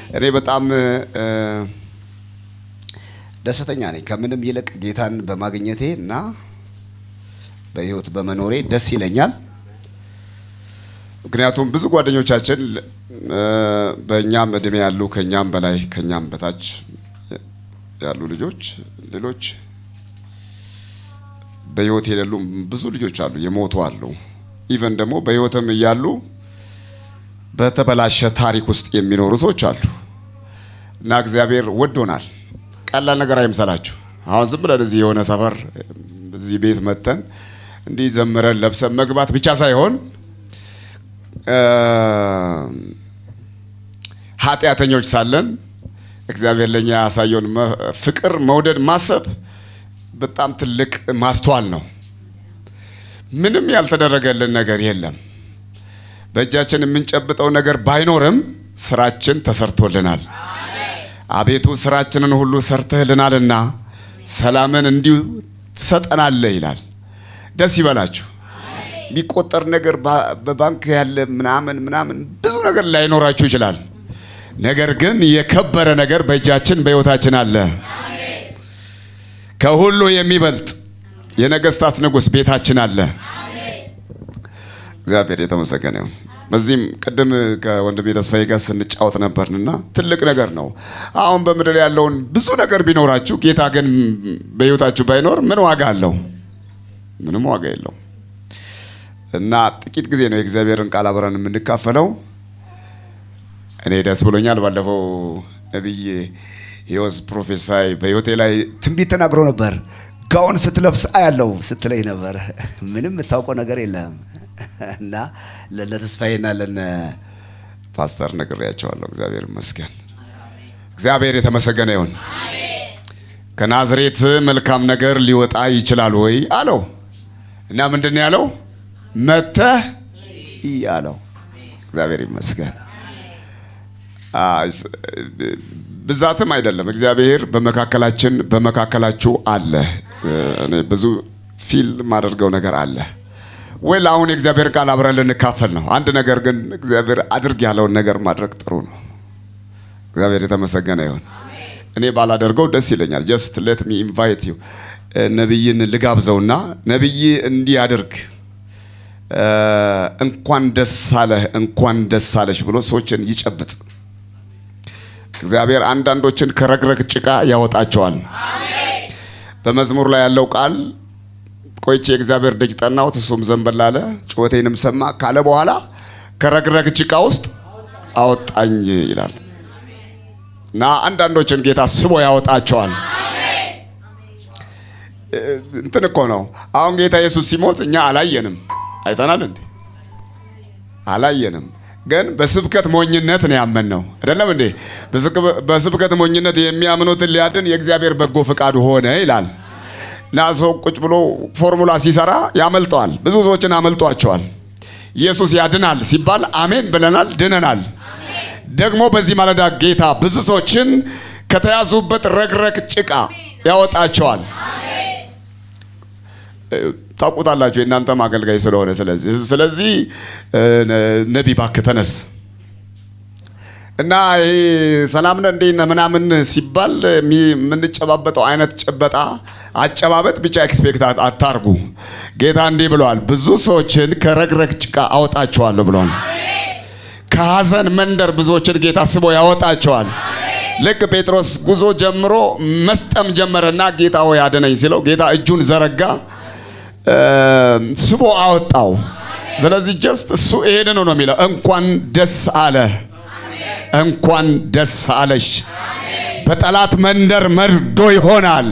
እኔ በጣም ደስተኛ ነኝ። ከምንም ይልቅ ጌታን በማግኘቴ እና በህይወት በመኖሬ ደስ ይለኛል። ምክንያቱም ብዙ ጓደኞቻችን በእኛም እድሜ ያሉ ከኛም በላይ ከኛም በታች ያሉ ሌሎች በህይወት የሌሉ ብዙ ልጆች አሉ፣ የሞቱ አሉ። ኢቨን ደግሞ በህይወትም እያሉ በተበላሸ ታሪክ ውስጥ የሚኖሩ ሰዎች አሉ። እና እግዚአብሔር ወዶናል። ቀላል ነገር አይምሰላችሁ። አሁን ዝም ብለን እዚህ የሆነ ሰፈር እዚህ ቤት መተን እንዲህ ዘምረን ለብሰን መግባት ብቻ ሳይሆን ኃጢአተኞች ሳለን እግዚአብሔር ለኛ ያሳየውን ፍቅር፣ መውደድ፣ ማሰብ በጣም ትልቅ ማስተዋል ነው። ምንም ያልተደረገልን ነገር የለም። በእጃችን የምንጨብጠው ነገር ባይኖርም ስራችን ተሰርቶልናል። አቤቱ ስራችንን ሁሉ ሰርተህልናልና ሰላምን እንዲሁ ትሰጠናለህ ይላል። ደስ ይበላችሁ። ቢቆጠር ነገር በባንክ ያለ ምናምን ብዙ ነገር ላይኖራችሁ ይችላል። ነገር ግን የከበረ ነገር በእጃችን በህይወታችን አለ። ከሁሉ የሚበልጥ የነገስታት ንጉስ ቤታችን አለ። እግዚአብሔር የተመሰገነ ይሁን። በዚህም ቅድም ከወንድሜ ተስፋዬ ጋር ስንጫወት ነበርና ትልቅ ነገር ነው። አሁን በምድር ያለውን ብዙ ነገር ቢኖራችሁ ጌታ ግን በህይወታችሁ ባይኖር ምን ዋጋ አለው? ምንም ዋጋ የለውም። እና ጥቂት ጊዜ ነው የእግዚአብሔርን ቃል አብረን የምንካፈለው። እኔ ደስ ብሎኛል። ባለፈው ነብይ ዮስ ፕሮፌሳይ በህይወቴ ላይ ትንቢት ተናግሮ ነበር። ጋውን ስትለብስ አያለው ስትለኝ ነበር። ምንም የምታውቀው ነገር የለም። እና ለተስፋዬና ለነ ፓስተር ነግሬያቸዋለሁ። እግዚአብሔር ይመስገን። እግዚአብሔር የተመሰገነ ይሁን። ከናዝሬት መልካም ነገር ሊወጣ ይችላል ወይ አለው። እና ምንድነው ያለው? መተህ ያለው። እግዚአብሔር ይመስገን። ብዛትም አይደለም። እግዚአብሔር በመካከላችሁ አለ። እኔ ብዙ ፊልም አድርገው ነገር አለ ወይ? አሁን የእግዚአብሔር ቃል አብረን ልንካፈል ነው። አንድ ነገር ግን እግዚአብሔር አድርግ ያለውን ነገር ማድረግ ጥሩ ነው። እግዚአብሔር የተመሰገነ ይሁን። እኔ ባላደርገው ደስ ይለኛል። just let me invite you ነብይን ልጋብዘውና ነብይ እንዲያደርግ እንኳን ደስ አለህ እንኳን ደስ አለሽ ብሎ ሰዎችን ይጨብጥ። እግዚአብሔር አንዳንዶችን ከረግረግ ጭቃ ያወጣቸዋል። አሜን። በመዝሙር ላይ ያለው ቃል ቆይቼ እግዚአብሔር ደጅ ጠናሁት እሱም ዘንበል አለ ጩኸቴንም ሰማ ካለ በኋላ ከረግረግ ጭቃ ውስጥ አወጣኝ ይላል። እና አንዳንዶችን ጌታ ስቦ ያወጣቸዋል። አሜን። እንትን እኮ ነው። አሁን ጌታ ኢየሱስ ሲሞት እኛ አላየንም። አይተናል እንዴ? አላየንም። ግን በስብከት ሞኝነት ነው ያመንነው አይደለም እንዴ? በስብከት ሞኝነት የሚያምኑትን ሊያድን የእግዚአብሔር በጎ ፈቃዱ ሆነ ይላል። እና ሰው ቁጭ ብሎ ፎርሙላ ሲሰራ ያመልጠዋል። ብዙ ሰዎችን አመልጧቸዋል። ኢየሱስ ያድናል ሲባል አሜን ብለናል፣ ድነናል። ደግሞ በዚህ ማለዳ ጌታ ብዙ ሰዎችን ከተያዙበት ረግረግ ጭቃ ያወጣቸዋል። ታውቁታላችሁ እናንተም አገልጋይ ስለሆነ። ስለዚህ ነብይ እባክህ ተነስ እና ሰላም ነህ እንዴ ምናምን ሲባል የምንጨባበጠው አይነት ጨበጣ አጨባበጥ ብቻ ኤክስፔክት አታርጉ። ጌታ እንዲህ ብለዋል፣ ብዙ ሰዎችን ከረግረግ ጭቃ አወጣቸዋለሁ ብለዋል። ከሐዘን መንደር ብዙዎችን ጌታ ስቦ ያወጣቸዋል። ልክ ጴጥሮስ ጉዞ ጀምሮ መስጠም ጀመረና ጌታ ሆይ አድነኝ ሲለው ጌታ እጁን ዘረጋ፣ ስቦ አወጣው። ስለዚህ ጀስት እሱ ይሄንን ነው የሚለው፣ እንኳን ደስ አለ፣ እንኳን ደስ አለሽ። በጠላት መንደር መርዶ ይሆናል።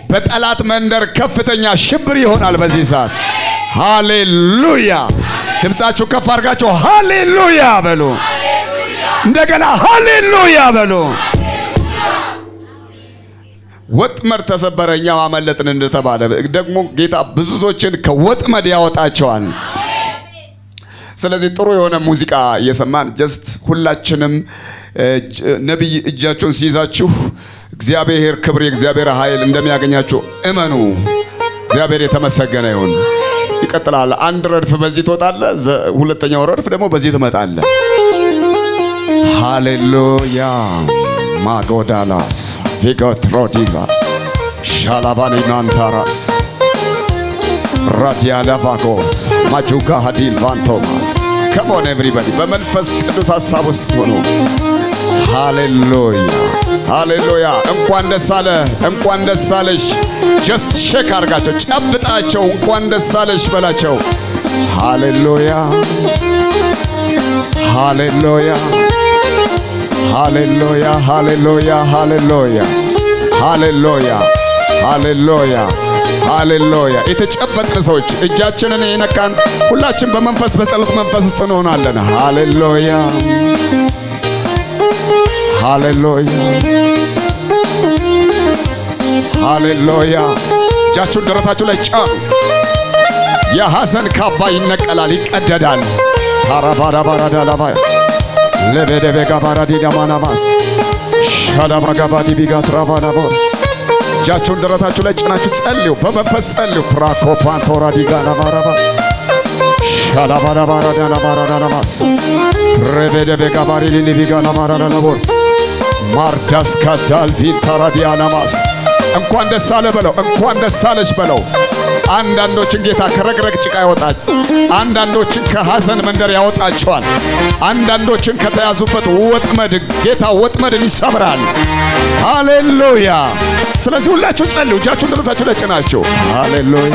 በጠላት መንደር ከፍተኛ ሽብር ይሆናል በዚህ ሰዓት። ሃሌሉያ! ድምጻችሁ ከፍ አድርጋችሁ ሃሌሉያ በሉ። እንደገና ሃሌሉያ በሉ። ወጥመድ ተሰበረ እኛም አመለጥን እንደተባለ ደግሞ ጌታ ብዙ ሰዎችን ከወጥመድ ያወጣቸዋል። ስለዚህ ጥሩ የሆነ ሙዚቃ እየሰማን ጀስት ሁላችንም ነብይ እጃችሁን ሲይዛችሁ እግዚአብሔር ክብር የእግዚአብሔር ኃይል እንደሚያገኛችሁ እመኑ። እግዚአብሔር የተመሰገነ ይሁን። ይቀጥላል። አንድ ረድፍ በዚህ ትወጣለህ፣ ሁለተኛው ረድፍ ደግሞ በዚህ ትመጣለህ። ሃሌሉያ ማጎዳላስ ቪጎትሮዲቫስ ሻላባኒ ማንታራስ ራዲያላቫጎስ ማጁጋ ሀዲል ቫንቶማ ከሞን ኤቭሪባዲ በመንፈስ ቅዱስ ሐሳብ ውስጥ ሆኖ ሃሌሉያ ሃሌሉያ። እንኳን ደስ አለ፣ እንኳን ደስ አለሽ። ጀስት ሼክ አድርጋቸው፣ ጨብጣቸው፣ እንኳን ደስ አለሽ በላቸው። ሃሌሉያ ሃሌሉያ ሃሌሉያ ሃሌሉያ ሃሌሉያ ሃሌሉያ ሃሌሉያ ሃሌሉያ። የተጨበጥን ሰዎች እጃችንን የነካን ሁላችን በመንፈስ በጸሎት መንፈስ ውስጥ እንሆናለን። ሃሌሉያ ሃሌሉያ ሃሌሉያ። እጃችሁን ደረታችሁ ላይ ጫኑ። የሐዘን ካባ ይነቀላል፣ ይቀደዳል። ታራባራባራዳላባ ለበደበጋባራዲዳማናማስ ሻዳባጋባዲ ቢጋትራባናቦ እጃችሁን ደረታችሁ ላይ ጭናችሁ ጸልዩ፣ በመንፈስ ጸልዩ። ፕራኮፓንቶራዲጋናባራባ ሻዳባራባራዳናባራዳናማስ ረበደበጋባሪ ሊሊቢጋናማራዳናቦ ማርዳስካ ዳልቪን ታራዲያናማስ እንኳን ደስ አለ በለው፣ እንኳን ደስ አለሽ በለው። አንዳንዶችን ጌታ ከረግረግ ጭቃ ያወጣል። አንዳንዶችን ከሐዘን መንደር ያወጣቸዋል። አንዳንዶችን ከተያዙበት ወጥመድ ጌታ ወጥመድን ይሰብራል። ሃሌሉያ። ስለዚህ ሁላችሁ ጸልዩ፣ እጃችሁን ደረታችሁ ላይ ጭናችሁ ሃሌሉያ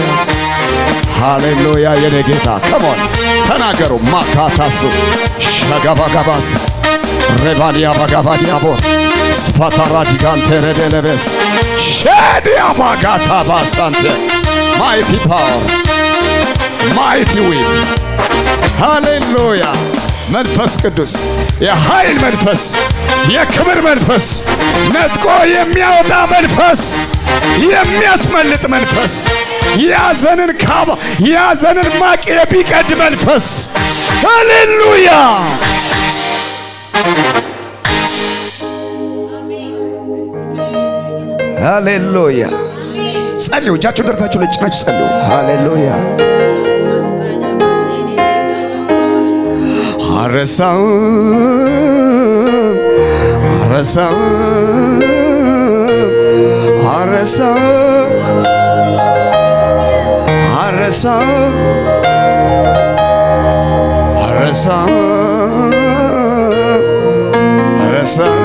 ሃሌሉያ። የኔ ጌታ ከሞን ተናገሩ። ማካታሱ ሸጋባጋባስ ሬባዲያ ባጋባዲያቦ ስፓታራዲጋንቴ ረደለበስ ሼዲያ ባጋታ ባሳንቴ ማይቲ ፓወር ማይቲ ዊል ሃሌሉያ። መንፈስ ቅዱስ የኃይል መንፈስ፣ የክብር መንፈስ፣ ነጥቆ የሚያወጣ መንፈስ፣ የሚያስመልጥ መንፈስ፣ ያዘንን ካባ ያዘንን ማቅ የሚቀድ መንፈስ ሃሌሉያ። ሃሌሉያ። ጸልዩ፣ እጃችሁ ደረታችሁ ላይ ጭናችሁ ጸልዩ። ሃሌሉያ። አረሳው አረሳው አረሳው አረሳው አረሳው አረሳው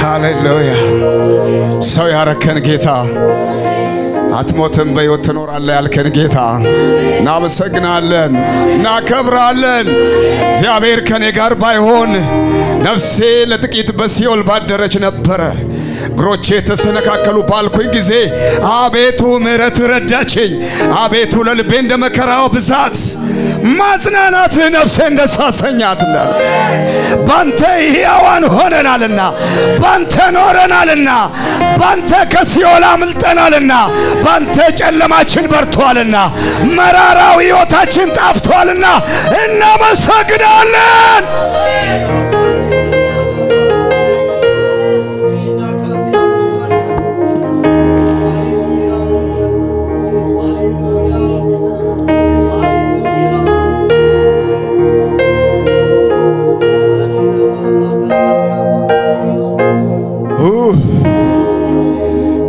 ሃሌሉያ። ሰው ያረከን ጌታ፣ አትሞትም በሕይወት ትኖራለህ ያልከን ጌታ እናመሰግናለን፣ እናከብራለን። እግዚአብሔር ከኔ ጋር ባይሆን ነፍሴ ለጥቂት በሲኦል ባደረች ነበረ። እግሮቼ ተሰነካከሉ ባልኩኝ ጊዜ አቤቱ ምሕረት ረዳችኝ። አቤቱ ለልቤ እንደ መከራው ብዛት ማጽናናትህ ነፍሴን ደስ አሰኛት እንዳለ ባንተ ሕያዋን ሆነናልና፣ ባንተ ኖረናልና፣ ባንተ ከሲኦል አምልጠናልና፣ ባንተ ጨለማችን በርቷልና፣ መራራው ሕይወታችን ጣፍቷልና እናመሰግናለን።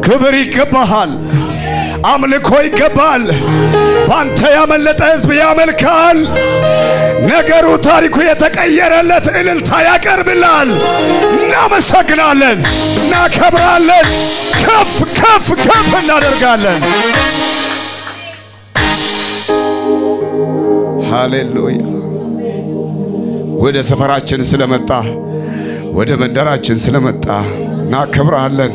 ክብር ይገባሃል፣ አምልኮ ይገባል። ባንተ ያመለጠ ሕዝብ ያመልካል። ነገሩ ታሪኩ የተቀየረለት እልልታ ያቀርብላል። እናመሰግናለን፣ እናከብራለን፣ ከፍ ከፍ ከፍ እናደርጋለን። ሃሌሉያ። ወደ ሰፈራችን ስለመጣ ወደ መንደራችን ስለመጣ እናከብራለን፣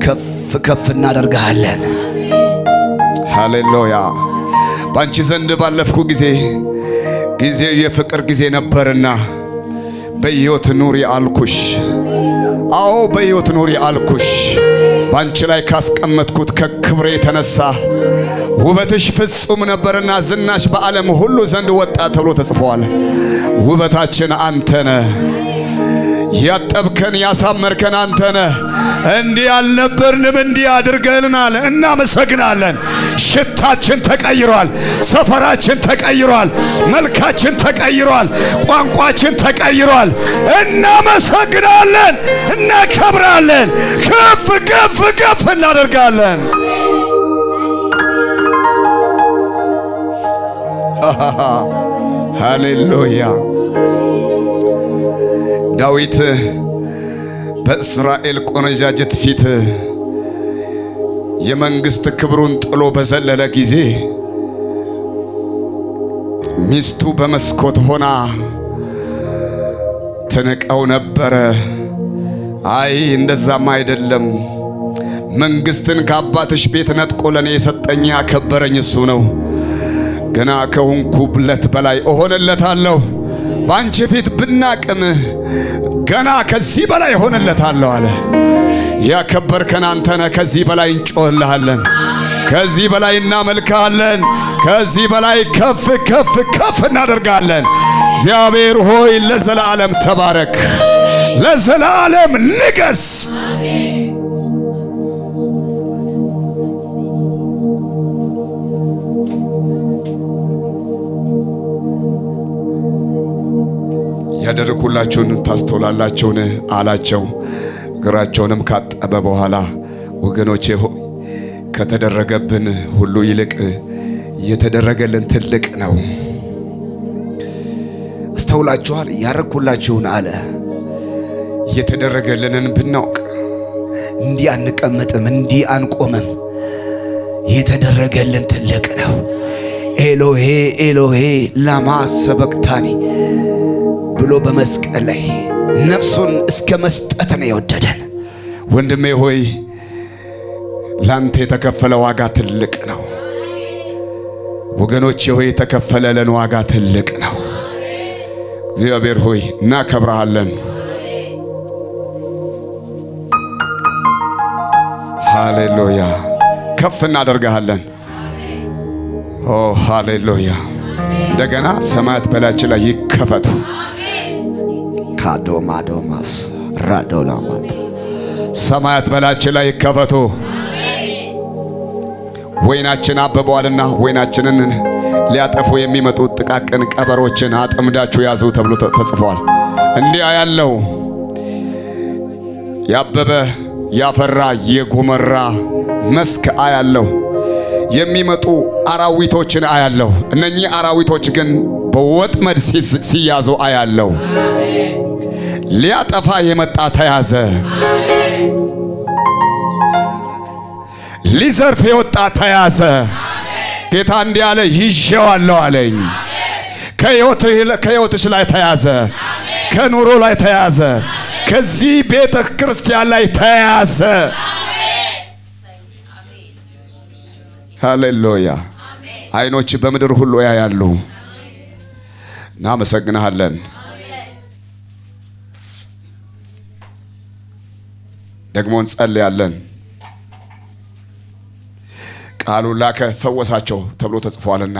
ከፍ ከፍ እናደርጋለን። ሃሌሉያ። ባንቺ ዘንድ ባለፍኩ ጊዜ ጊዜው የፍቅር ጊዜ ነበርና በሕይወት ኑሪ አልኩሽ። አዎ በሕይወት ኑሪ አልኩሽ። ባንቺ ላይ ካስቀመጥኩት ከክብሬ የተነሳ ውበትሽ ፍጹም ነበርና ዝናሽ በዓለም ሁሉ ዘንድ ወጣ ተብሎ ተጽፏል። ውበታችን አንተ ነህ። ያጠብከን ያሳመርከን አንተ ነህ። እንዲህ አልነበርንም፣ እንዲህ አድርገናል። እናመሰግናለን። ሽታችን ተቀይሯል። ሰፈራችን ተቀይሯል። መልካችን ተቀይሯል። ቋንቋችን ተቀይሯል። እናመሰግናለን፣ እናከብራለን፣ ከፍ ከፍ ከፍ እናደርጋለን። ሃሌሉያ። ዳዊት በእስራኤል ቆነጃጅት ፊት የመንግስት ክብሩን ጥሎ በዘለለ ጊዜ ሚስቱ በመስኮት ሆና ትንቀው ነበረ። አይ እንደዛም አይደለም፣ መንግስትን ከአባትሽ ቤት ነጥቆ ለኔ የሰጠኝ ያከበረኝ እሱ ነው። ገና ከሆንኩለት በላይ እሆንለታለሁ። ባንቺ ፊት ብናቅም ገና ከዚህ በላይ እሆንለታለሁ አለ። ያከበርከን አንተ ነህ። ከዚህ በላይ እንጮህልሃለን። ከዚህ በላይ እናመልክሃለን። ከዚህ በላይ ከፍ ከፍ ከፍ እናደርጋለን። እግዚአብሔር ሆይ ለዘላለም ተባረክ፣ ለዘላለም ንገስ። ያደረኩላችሁን ታስተውላላችሁን አላቸው። እግራቸውንም ካጠበ በኋላ ወገኖቼ ሆይ ከተደረገብን ሁሉ ይልቅ የተደረገልን ትልቅ ነው። አስተውላችኋል? ያረኩላችሁን አለ። የተደረገልንን ብናውቅ እንዲህ አንቀመጥም፣ እንዲህ አንቆምም። የተደረገልን ትልቅ ነው። ኤሎሄ ኤሎሄ ላማ ሰበቅታኒ ብሎ በመስቀል ላይ ነፍሱን እስከ መስጠት ነው የወደደን። ወንድሜ ሆይ ላንተ የተከፈለ ዋጋ ትልቅ ነው። ወገኖቼ ሆይ የተከፈለልን ዋጋ ትልቅ ነው። እግዚአብሔር ሆይ እናከብረሃለን። ሃሌሉያ። ከፍ እናደርግሃለን። ኦ ሃሌሉያ። እንደገና ሰማያት በላያችን ላይ ይከፈቱ። ካዶማዶማስ ራዶላማት ሰማያት በላያችን ላይ ይከፈቱ። ወይናችን አበበዋልና ወይናችንን ሊያጠፉ የሚመጡ ጥቃቅን ቀበሮችን አጥምዳችሁ ያዙ ተብሎ ተጽፏል። እንዲህ ያለው ያበበ ያፈራ የጎመራ መስክ አያለው። የሚመጡ አራዊቶችን አያለው። እነኚህ አራዊቶች ግን በወጥመድ ሲያዙ አያለው። ሊያጠፋ የመጣ ተያዘ። ሊዘርፍ የወጣ ተያዘ። ጌታ እንዲህ አለ፣ ይዤዋለሁ አለኝ። ከሕይወትሽ ላይ ተያዘ። ከኑሮ ላይ ተያዘ። ከዚህ ቤተ ክርስቲያን ላይ ተያዘ። ሃሌሉያ። አይኖች በምድር ሁሉ ያያሉ። እናመሰግንሃለን። ደግሞ እንጸልያለን። ቃሉ ላከ ፈወሳቸው ተብሎ ተጽፏልና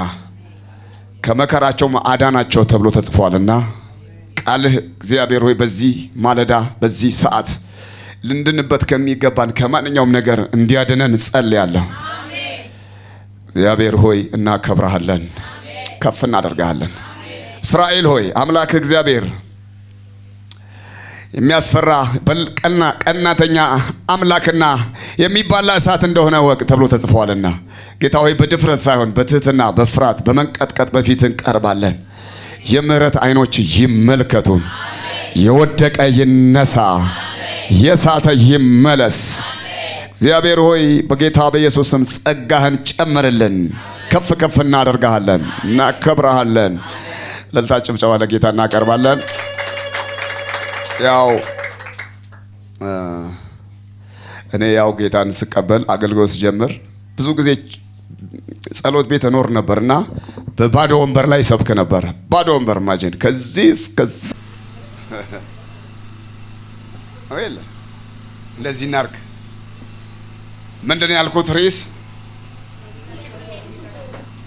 ከመከራቸው አዳናቸው ተብሎ ተጽፏልና ቃልህ እግዚአብሔር ሆይ በዚህ ማለዳ በዚህ ሰዓት ልንድንበት ከሚገባን ከማንኛውም ነገር እንዲያድነን እንጸልያለን። እግዚአብሔር ሆይ እናከብረሃለን፣ ከፍ እናደርጋለን። እስራኤል ሆይ አምላክ እግዚአብሔር የሚያስፈራ ቀናተኛ አምላክና የሚባላ እሳት እንደሆነ ወቅ ተብሎ ተጽፏልና ጌታ ሆይ በድፍረት ሳይሆን በትህትና በፍርሃት በመንቀጥቀጥ በፊት እንቀርባለን። የምህረት አይኖች ይመልከቱን። የወደቀ ይነሳ፣ የሳተ ይመለስ። እግዚአብሔር ሆይ በጌታ በኢየሱስ ስም ጸጋህን ጨምርልን። ከፍ ከፍ እናደርጋለን፣ እናከብረሃለን። ለልታ ጭብጨባ ለጌታ እናቀርባለን። ያው እኔ ጌታን ስቀበል አገልግሎት ስጀምር ብዙ ጊዜ ጸሎት ቤት እኖር ነበርና በባዶ ወንበር ላይ ሰብክ ነበር። ባዶ ወንበር ማጂን ከዚህ እስከዚህ አይደል? እንደዚህ እናርክ ምንድነው ያልኩት ርዕስ?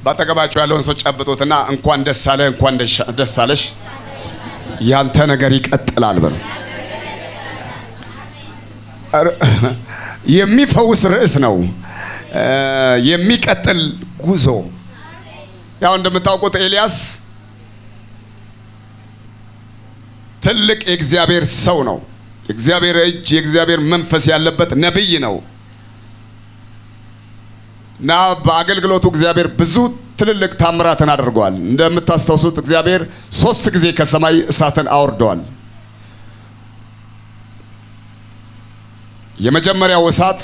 ባጠገባችሁ ያለውን ሰው ጨብጡትና እንኳን ደስ አለ፣ እንኳን ደስ አለሽ፣ ያንተ ነገር ይቀጥላል በሉ። የሚፈውስ ርዕስ ነው። የሚቀጥል ጉዞ። ያው እንደምታውቁት ኤልያስ ትልቅ የእግዚአብሔር ሰው ነው። የእግዚአብሔር እጅ የእግዚአብሔር መንፈስ ያለበት ነብይ ነው እና በአገልግሎቱ እግዚአብሔር ብዙ ትልልቅ ታምራትን አድርጓል። እንደምታስታውሱት እግዚአብሔር 3 ጊዜ ከሰማይ እሳትን አውርዷል። የመጀመሪያው እሳት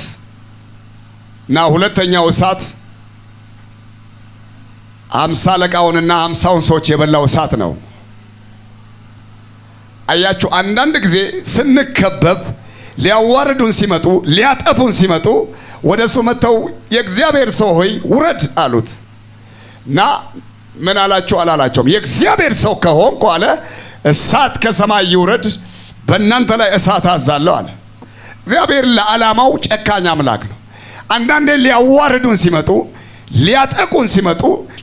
እና ሁለተኛው እሳት 50 አለቃውንና 50ውን ሰዎች የበላው እሳት ነው። አያችሁ፣ አንዳንድ ጊዜ ስንከበብ ሊያዋርዱን ሲመጡ ሊያጠፉን ሲመጡ ወደሱ መተው የእግዚአብሔር ሰው ሆይ ውረድ አሉት እና ምን አላቸው? አላላቸውም። የእግዚአብሔር ሰው ከሆንኩ አለ እሳት ከሰማይ ይውረድ፣ በእናንተ ላይ እሳት አዛለሁ አለ። እግዚአብሔር ለዓላማው ጨካኝ አምላክ ነው። አንዳንዴ ሊያዋርዱን ሲመጡ ሊያጠቁን ሲመጡ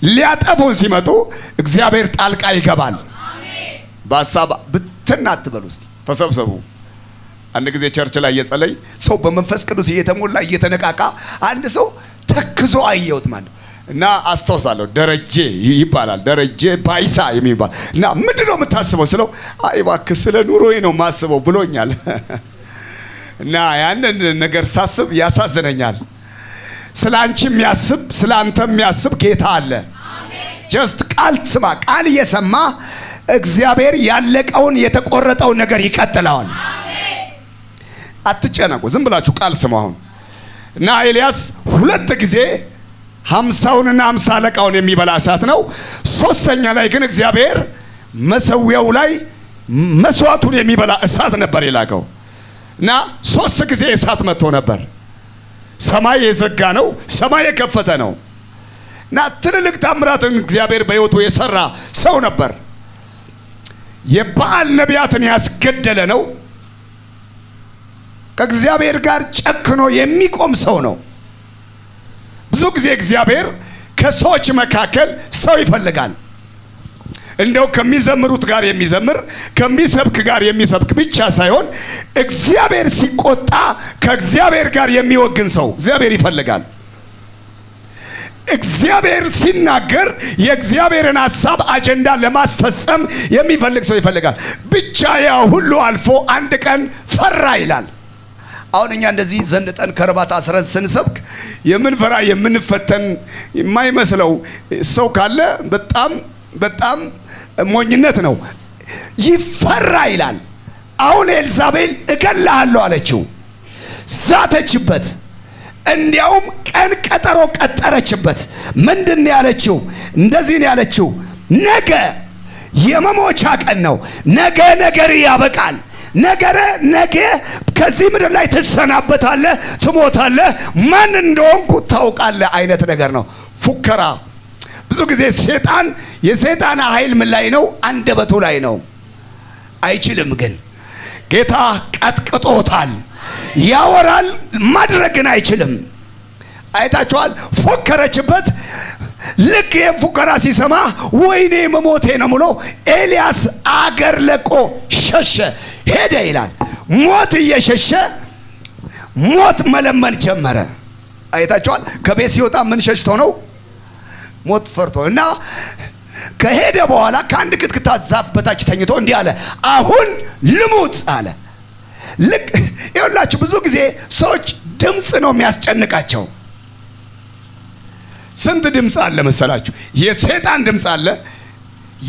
ሊያጠፉን ሲመጡ እግዚአብሔር ጣልቃ ይገባል። በሐሳብ ብትን አትበሉ። እስቲ ተሰብሰቡ። አንድ ጊዜ ቸርች ላይ እየጸለይ ሰው በመንፈስ ቅዱስ እየተሞላ እየተነቃቃ አንድ ሰው ተክዞ አየሁት ማለት እና አስተውሳለሁ። ደረጀ ይባላል፣ ደረጀ ባይሳ የሚባል እና ምንድነው የምታስበው ስለው አይ እባክህ ስለ ኑሮዬ ነው ማስበው ብሎኛል። እና ያንን ነገር ሳስብ ያሳዝነኛል። ስለ አንቺ የሚያስብ ስለ አንተ የሚያስብ ጌታ አለ። ጀስት ቃል ስማ። ቃል እየሰማ እግዚአብሔር ያለቀውን የተቆረጠውን ነገር ይቀጥለዋል። አትጨነቁ፣ ዝም ብላችሁ ቃል ስሙ። አሁን እና ኤልያስ 2 ጊዜ 50ውንና 50 አለቃውን የሚበላ እሳት ነው። 3ኛ ላይ ግን እግዚአብሔር መሰዊያው ላይ መስዋዕቱን የሚበላ እሳት ነበር የላከው እና 3 ጊዜ እሳት መጥቶ ነበር። ሰማይ የዘጋ ነው፣ ሰማይ የከፈተ ነው እና ትልልቅ ታምራትን እግዚአብሔር በሕይወቱ የሰራ ሰው ነበር። የበዓል ነቢያትን ያስገደለ ነው። ከእግዚአብሔር ጋር ጨክኖ የሚቆም ሰው ነው። ብዙ ጊዜ እግዚአብሔር ከሰዎች መካከል ሰው ይፈልጋል። እንደው ከሚዘምሩት ጋር የሚዘምር ከሚሰብክ ጋር የሚሰብክ ብቻ ሳይሆን እግዚአብሔር ሲቆጣ ከእግዚአብሔር ጋር የሚወግን ሰው እግዚአብሔር ይፈልጋል። እግዚአብሔር ሲናገር የእግዚአብሔርን ሐሳብ አጀንዳ ለማስፈጸም የሚፈልግ ሰው ይፈልጋል። ብቻ ያ ሁሉ አልፎ አንድ ቀን ፈራ ይላል። አሁን እኛ እንደዚህ ዘንጠን ከረባት አስረን ስንሰብክ የምንፈራ የምንፈተን የማይመስለው ሰው ካለ በጣም ሞኝነት ነው። ይፈራ ይላል። አሁን ኤልዛቤል እገላለሁ አለችው፣ ዛተችበት። እንዲያውም ቀን ቀጠሮ ቀጠረችበት። ምንድን ያለችው? እንደዚህ ነው ያለችው፣ ነገ የመሞቻ ቀን ነው፣ ነገ ነገር ያበቃል፣ ነገ ከዚህ ምድር ላይ ትሰናበታለህ፣ ትሞታለህ፣ ማን እንደሆንኩ ታውቃለህ አይነት ነገር ነው። ፉከራ። ብዙ ጊዜ የሰይጣን ኃይል ምን ላይ ነው? አንደበቱ ላይ ነው። አይችልም ግን ጌታ ቀጥቅጦታል። ያወራል፣ ማድረግን አይችልም። አይታችኋል። ፎከረችበት። ልክ የፉከራ ሲሰማ ወይኔ መሞቴ ነው ብሎ ኤልያስ አገር ለቆ ሸሸ፣ ሄደ ይላል። ሞት እየሸሸ ሞት መለመን ጀመረ። አይታችኋል። ከቤት ሲወጣ ምን ሸሽቶ ነው? ሞት ፈርቶ እና ከሄደ በኋላ ከአንድ ክትክታ ዛፍ በታች ተኝቶ እንዲህ አለ፣ አሁን ልሙት አለ። ልክ ይኸውላችሁ፣ ብዙ ጊዜ ሰዎች ድምፅ ነው የሚያስጨንቃቸው። ስንት ድምፅ አለ መሰላችሁ? የሰይጣን ድምፅ አለ፣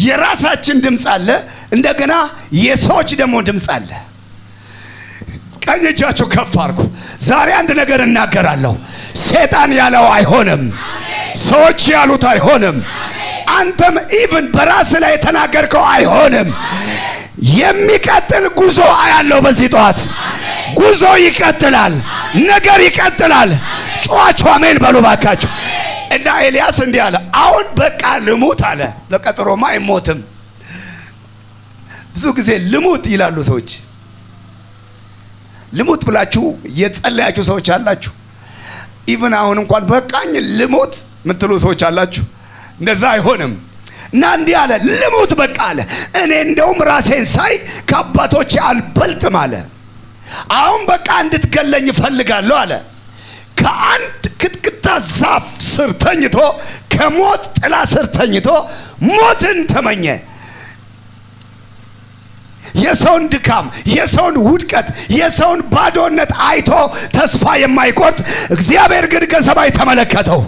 የራሳችን ድምፅ አለ፣ እንደገና የሰዎች ደግሞ ድምፅ አለ። ቀኝ እጃችሁ ከፍ አድርጉ። ዛሬ አንድ ነገር እናገራለሁ። ሰይጣን ያለው አይሆንም፣ ሰዎች ያሉት አይሆንም፣ አንተም ኢቭን በራስ ላይ የተናገርከው አይሆንም። የሚቀጥል ጉዞ አያለው። በዚህ ጠዋት ጉዞ ይቀጥላል፣ ነገር ይቀጥላል። ጮኻችሁ አሜን በሉ ባካችሁ። እና ኤልያስ እንዲህ አለ፣ አሁን በቃ ልሙት አለ። በቀጠሮማ አይሞትም። ብዙ ጊዜ ልሙት ይላሉ ሰዎች። ልሙት ብላችሁ የጸለያችሁ ሰዎች አላችሁ። ኢቭን አሁን እንኳን በቃኝ ልሞት ምትሉ ሰዎች አላችሁ። እንደዛ አይሆንም እና እንዲህ አለ ልሞት በቃ አለ። እኔ እንደውም ራሴን ሳይ ከአባቶቼ አልበልጥም አለ። አሁን በቃ እንድትገለኝ እፈልጋለሁ አለ። ከአንድ ክትክታ ዛፍ ስር ተኝቶ ከሞት ጥላ ስር ተኝቶ ሞትን ተመኘ። የሰውን ድካም፣ የሰውን ውድቀት፣ የሰውን ባዶነት አይቶ ተስፋ የማይቆርጥ እግዚአብሔር ግን ከሰማይ ተመለከተው።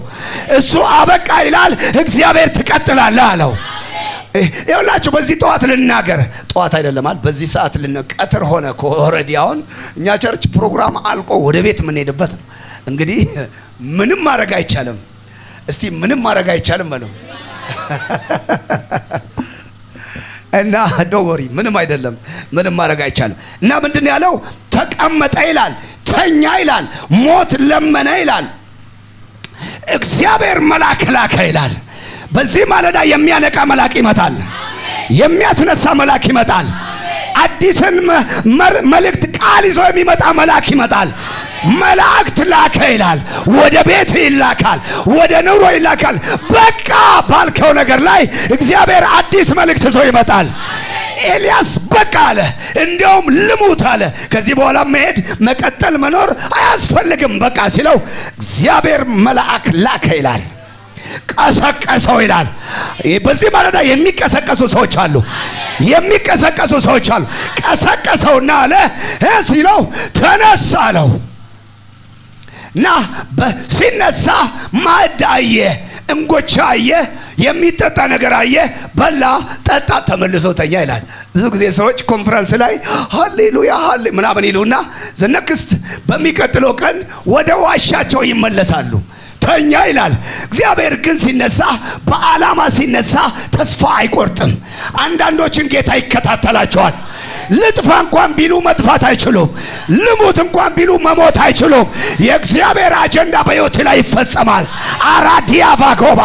እሱ አበቃ ይላል፣ እግዚአብሔር ትቀጥላለህ አለው። ይኸውላችሁ በዚህ ጠዋት ልናገር፣ ጠዋት አይደለም አይደል? በዚህ ሰዓት ቀትር ሆነ እኮ ኦልሬዲ። አሁን እኛ ቸርች ፕሮግራም አልቆ ወደ ቤት የምንሄድበት ነው። እንግዲህ ምንም ማድረግ አይቻልም። እስቲ ምንም ማድረግ አይቻልም ማለት እና ዶወሪ ምንም አይደለም፣ ምንም ማድረግ አይቻልም። እና ምንድን ያለው ተቀመጠ ይላል፣ ተኛ ይላል፣ ሞት ለመነ ይላል፣ እግዚአብሔር መልአክ ላከ ይላል። በዚህ ማለዳ የሚያነቃ መልአክ ይመጣል፣ የሚያስነሳ መልአክ ይመጣል፣ አዲስን መልእክት ቃል ይዞ የሚመጣ መልአክ ይመጣል። መላእክት ላከ ይላል። ወደ ቤት ይላካል፣ ወደ ኑሮ ይላካል። በቃ ባልከው ነገር ላይ እግዚአብሔር አዲስ መልእክት ይዞ ይመጣል። ኤልያስ በቃ አለ፣ እንደውም ልሙት አለ። ከዚህ በኋላ መሄድ መቀጠል መኖር አያስፈልግም በቃ ሲለው እግዚአብሔር መልአክ ላከ ይላል፣ ቀሰቀሰው ይላል። በዚህ ማለዳ የሚቀሰቀሱ ሰዎች አሉ፣ የሚቀሰቀሱ ሰዎች አሉ። ቀሰቀሰውና አለ ሲለው ተነሳ አለው እና ሲነሳ ማዕድ አየ፣ እንጎቻ አየ፣ የሚጠጣ ነገር አየ፣ በላ ጠጣ፣ ተመልሶ ተኛ ይላል። ብዙ ጊዜ ሰዎች ኮንፈረንስ ላይ ሃሌሉያ ሃሌ ምናምን ይሉና ዘነክስት በሚቀጥለው ቀን ወደ ዋሻቸው ይመለሳሉ። ተኛ ይላል። እግዚአብሔር ግን ሲነሳ፣ በዓላማ ሲነሳ ተስፋ አይቆርጥም። አንዳንዶችን ጌታ ይከታተላቸዋል። ልጥፋ እንኳን ቢሉ መጥፋት አይችሉም። ልሙት እንኳን ቢሉ መሞት አይችሉም። የእግዚአብሔር አጀንዳ በሕይወት ላይ ይፈጸማል። አራዲያ ቫጎባ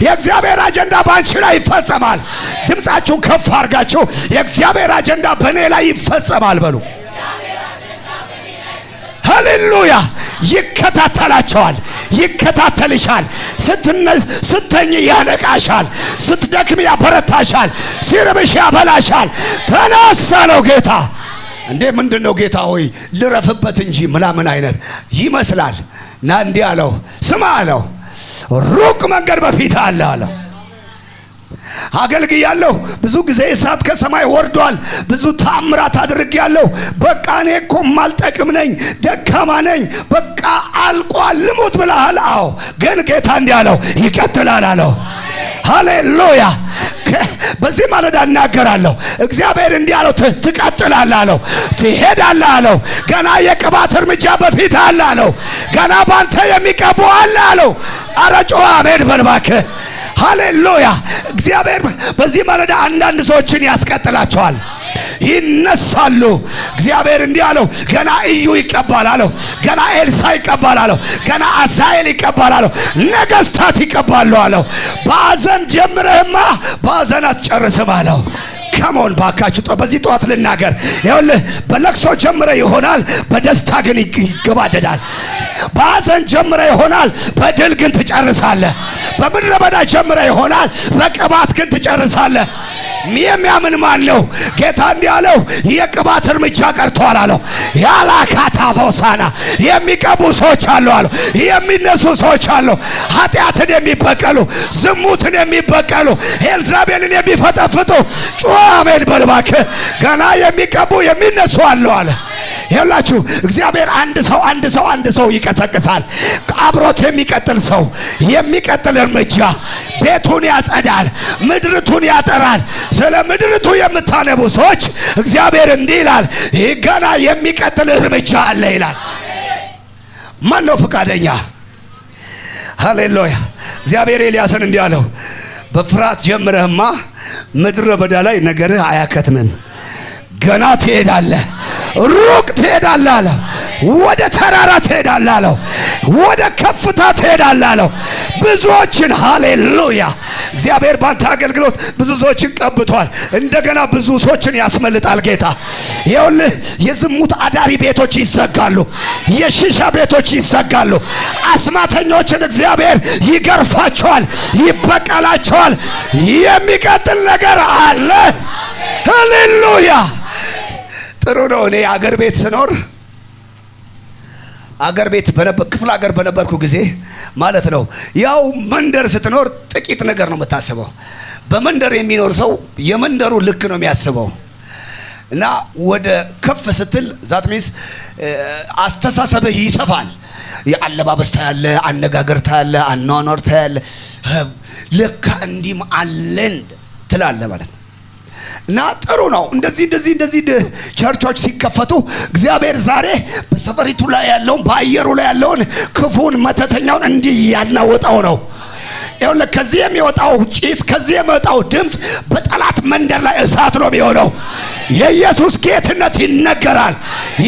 የእግዚአብሔር አጀንዳ ባንቺ ላይ ይፈጸማል። ድምጻችሁ ከፍ አድርጋችሁ የእግዚአብሔር አጀንዳ በእኔ ላይ ይፈጸማል በሉ። ሃሌሉያ። ይከታተላቸዋል፣ ይከታተልሻል። ስትተኝ ያነቃሻል፣ ስትደክም ያበረታሻል፣ ሲርብሽ ያበላሻል። ተነሳ ነው ጌታ። እንዴ ምንድነው ጌታ ሆይ ልረፍበት እንጂ ምናምን አይነት ይመስላል። እና እንዲህ አለው፣ ስማ አለው፣ ሩቅ መንገድ በፊት አለ አለው። አገልግያለሁ፣ ብዙ ጊዜ እሳት ከሰማይ ወርዷል፣ ብዙ ታምራት አድርጌያለሁ። በቃ እኔ እኮ ማልጠቅም ነኝ፣ ደካማ ነኝ፣ በቃ አልቋል። ልሙት ብለሃል። አዎ፣ ግን ጌታ እንዲህ አለው፣ ይቀጥላል አለው። ሃሌሉያ። በዚህ ማለዳ እናገራለሁ። እግዚአብሔር እንዲህ አለው፣ ትቀጥላለህ አለው፣ ትሄዳለህ አለው። ገና የቅባት እርምጃ በፊት አለ አለው። ገና ባንተ የሚቀቡ አለ አለው። ኧረ ጮኸ አሜን በል እባክህ። ሃሌሉያ። እግዚአብሔር በዚህ ማለዳ አንዳንድ ሰዎችን ያስቀጥላቸዋል፣ ይነሳሉ። እግዚአብሔር እንዲህ አለው፣ ገና እዩ ይቀባል አለው፣ ገና ኤልሳ ይቀባል አለው፣ ገና አሳኤል ይቀባል አለው፣ ነገስታት ይቀባሉ አለው። በአዘን ጀምረህማ በአዘን አትጨርስም አለው። ከሞን ባካችሁ በዚህ ጠዋት ልናገር። ይኸውልህ በለቅሶ ጀምረ ይሆናል፣ በደስታ ግን ይገባደዳል። በአዘን ጀምረ ይሆናል፣ በድል ግን ትጨርሳለህ። በምድረ በዳ ጀምረ ይሆናል፣ በቅባት ግን ትጨርሳለህ። የሚያምን ማን ነው? ጌታ እንዲህ አለው፣ የቅባት እርምጃ ቀርቷል አለው። ያላካታ ቦሳና የሚቀቡ ሰዎች አሉ አለው። የሚነሱ ሰዎች አሉ፣ ኃጢአትን የሚበቀሉ፣ ዝሙትን የሚበቀሉ፣ ኤልዛቤልን የሚፈጠፍጡ። አሜን በል እባክህ። ገና የሚቀቡ የሚነሱ አሉ አለ። ይኸውላችሁ እግዚአብሔር አንድ ሰው ይቀሰቅሳል። አብሮት የሚቀጥል ሰው፣ የሚቀጥል እርምጃ ቤቱን ያጸዳል፣ ምድርቱን ያጠራል። ስለ ምድርቱ የምታነቡ ሰዎች እግዚአብሔር እንዲህ ይላል፣ ገና የሚቀጥል እርምጃ አለ ይላል። ማን ነው ፈቃደኛ? ሃሌሉያ። እግዚአብሔር ኤልያስን እንዲህ አለው፣ በፍርሃት ጀምረህማ ምድረ በዳ ላይ ነገርህ አያከትምም። ገና ትሄዳለህ፣ ሩቅ ትሄዳለህ አለው። ወደ ተራራ ትሄዳለህ አለው። ወደ ከፍታ ትሄዳለህ አለው። ብዙዎችን ሃሌሉያ እግዚአብሔር ባንተ አገልግሎት ብዙ ሰዎችን ቀብቷል። እንደገና ብዙ ሰዎችን ያስመልጣል ጌታ። ይኸውልህ የዝሙት አዳሪ ቤቶች ይዘጋሉ፣ የሺሻ ቤቶች ይዘጋሉ። አስማተኞችን እግዚአብሔር ይገርፋቸዋል፣ ይበቀላቸዋል። የሚቀጥል ነገር አለ። ሃሌሉያ! ጥሩ ነው። እኔ አገር ቤት ስኖር አገር ቤት ክፍለ ሀገር በነበርኩ ጊዜ ማለት ነው። ያው መንደር ስትኖር ጥቂት ነገር ነው የምታስበው። በመንደር የሚኖር ሰው የመንደሩ ልክ ነው የሚያስበው እና ወደ ከፍ ስትል ዛት ሚንስ አስተሳሰብህ ይሰፋል። የአለባበስ ታያለ፣ አነጋገር ታያለ፣ አኗኗር ታያለ። ለካ እንዲህም አለን ትላለ ማለት ነው። እና ጥሩ ነው። እንደዚህ ቸርቾች ሲከፈቱ እግዚአብሔር ዛሬ በሰፈሪቱ ላይ ያለውን በአየሩ ላይ ያለውን ክፉን መተተኛውን እንዲህ ያናወጣው ነው። ይኸውልህ ከዚህ የሚወጣው ጭስ፣ ከዚህ የሚወጣው ድምፅ በጠላት መንደር ላይ እሳት ነው የሚሆነው። የኢየሱስ ጌትነት ይነገራል።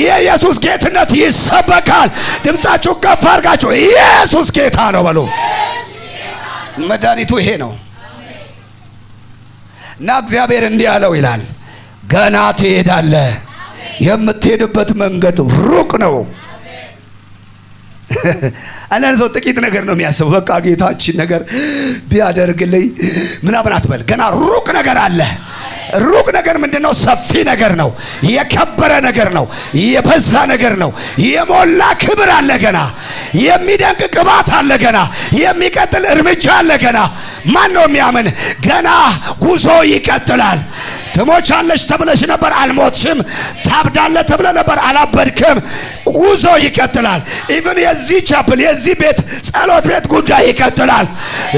የኢየሱስ ጌትነት ይሰበካል። ድምፃችሁ ከፍ አድርጋችሁ ኢየሱስ ጌታ ነው በሉ። መድኃኒቱ ይሄ ነው። እና እግዚአብሔር እንዲህ አለው ይላል፣ ገና ትሄዳለህ፣ የምትሄድበት መንገድ ሩቅ ነው። አንዳንድ ሰው ጥቂት ነገር ነው የሚያስበው። በቃ ጌታችን ነገር ቢያደርግልኝ ምናምን አትበል። ገና ሩቅ ነገር አለ። ሩቅ ነገር ምንድነው? ሰፊ ነገር ነው፣ የከበረ ነገር ነው፣ የበዛ ነገር ነው፣ የሞላ ክብር አለ። ገና የሚደንቅ ቅባት አለ። ገና የሚቀጥል እርምጃ አለ። ገና ማን ነው የሚያምን? ገና ጉዞ ይቀጥላል። ትሞቻለሽ ተብለሽ ነበር፣ አልሞትሽም። ታብዳለህ ተብለ ነበር፣ አላበድክም። ጉዞ ይቀጥላል። ኢቭን የዚህ ቻፕል የዚህ ቤት ጸሎት ቤት ጉዳይ ይቀጥላል።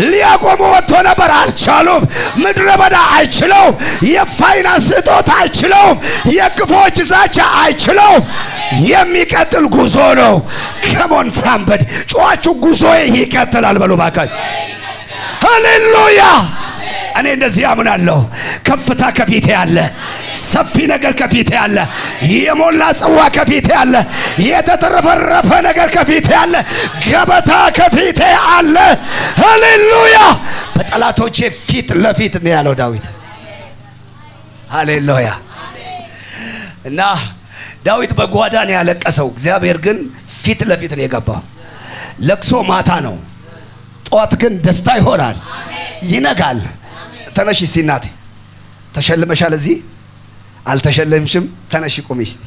ሊያቆሙ ወጥቶ ነበር፣ አልቻሉም። ምድረ በዳ አይችለውም። የፋይናንስ እጦት አይችለውም። የክፎች ዛቻ አይችለውም። የሚቀጥል ጉዞ ነው። ከሞን ሳምበድ ጮኻችሁ ጉዞዬ ይቀጥላል በሉ ባካችሁ። ሃሌሉያ! እኔ እንደዚህ አምናለሁ። ከፍታ ከፊቴ አለ። ሰፊ ነገር ከፊቴ አለ። የሞላ ጽዋ ከፊቴ አለ። የተተረፈረፈ ነገር ከፊቴ አለ። ገበታ ከፊቴ አለ። ሃሌሉያ! በጠላቶቼ ፊት ለፊት ነው ያለው ዳዊት። ሃሌሉያ! እና ዳዊት በጓዳ ነው ያለቀሰው። እግዚአብሔር ግን ፊት ለፊት ነው የገባው። ለቅሶ ማታ ነው፣ ጠዋት ግን ደስታ ይሆናል። ይነጋል። ተነሺ እስቲ እናቴ፣ ተሸልመሻል። እዚህ አልተሸለምሽም። ተነሺ ቁሚ እስቲ፣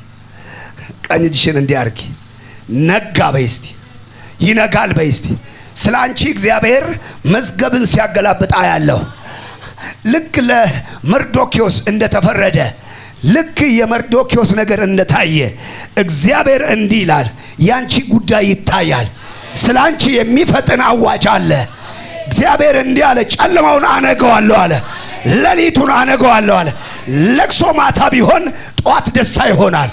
ቀኝ እጅሽን እንዲያርጊ። ነጋ በይ እስቲ፣ ይነጋል በይ እስቲ። ስለ አንቺ እግዚአብሔር መዝገብን ሲያገላብጥ አያለሁ። ልክ ለመርዶኪዮስ እንደተፈረደ፣ ልክ የመርዶኪዮስ ነገር እንደታየ እግዚአብሔር እንዲህ ይላል፣ ያንቺ ጉዳይ ይታያል። ስለ አንቺ የሚፈጥን አዋጅ አለ። እግዚአብሔር እንዲህ አለ፣ ጨለማውን አነገዋለሁ አለ፣ ሌሊቱን አነገዋለሁ አለ። ለቅሶ ማታ ቢሆን ጧት ደስታ ይሆናል።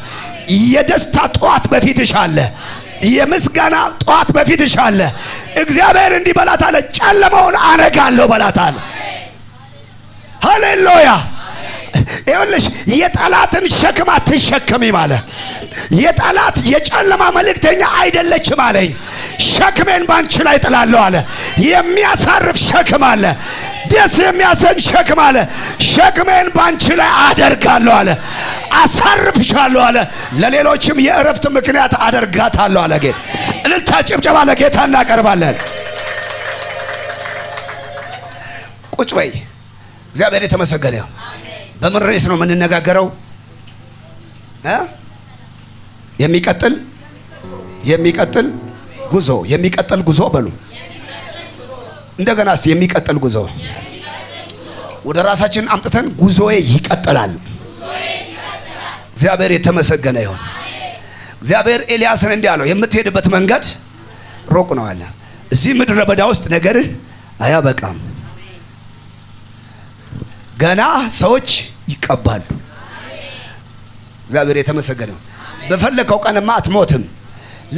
የደስታ ጧት በፊትሽ አለ። የምስጋና ጧት በፊትሽ አለ። እግዚአብሔር እንዲህ በላት አለ፣ ጨለማውን አነጋለሁ በላት አለ። ሃሌሉያ! ይኸውልሽ የጠላትን ሸክም አትሸከሚም አለ። የጠላት የጨለማ መልእክተኛ አይደለችም አለኝ። ሸክሜን ባንቺ ላይ ጥላለሁ አለ። የሚያሳርፍ ሸክም አለ። ደስ የሚያሰኝ ሸክም አለ። ሸክሜን ባንቺ ላይ አደርጋለሁ አለ። አሳርፍሻለሁ አለ። ለሌሎችም የእረፍት ምክንያት አደርጋታለሁ አለ ጌታ። እልልታ ጭብጨባ ለጌታ እናቀርባለን። ቁጭ በይ። እግዚአብሔር የተመሰገነ ይሁን። በምን ርዕስ ነው የምንነጋገረው? የሚቀጥል ጉዞ። የሚቀጥል ጉዞ በሉ እንደገና እስቲ። የሚቀጥል ጉዞ ወደ ራሳችን አምጥተን ጉዞዬ ይቀጥላል። እግዚአብሔር የተመሰገነ ይሁን። እግዚአብሔር ኤልያስን እንዲህ አለው፣ የምትሄድበት መንገድ ሩቅ ነው አለ። እዚህ ምድረ በዳ ውስጥ ነገርህ አያበቃም። ገና ሰዎች ይቀባሉ። እግዚአብሔር የተመሰገነ ይሁን። በፈለከው ቀንማ አትሞትም።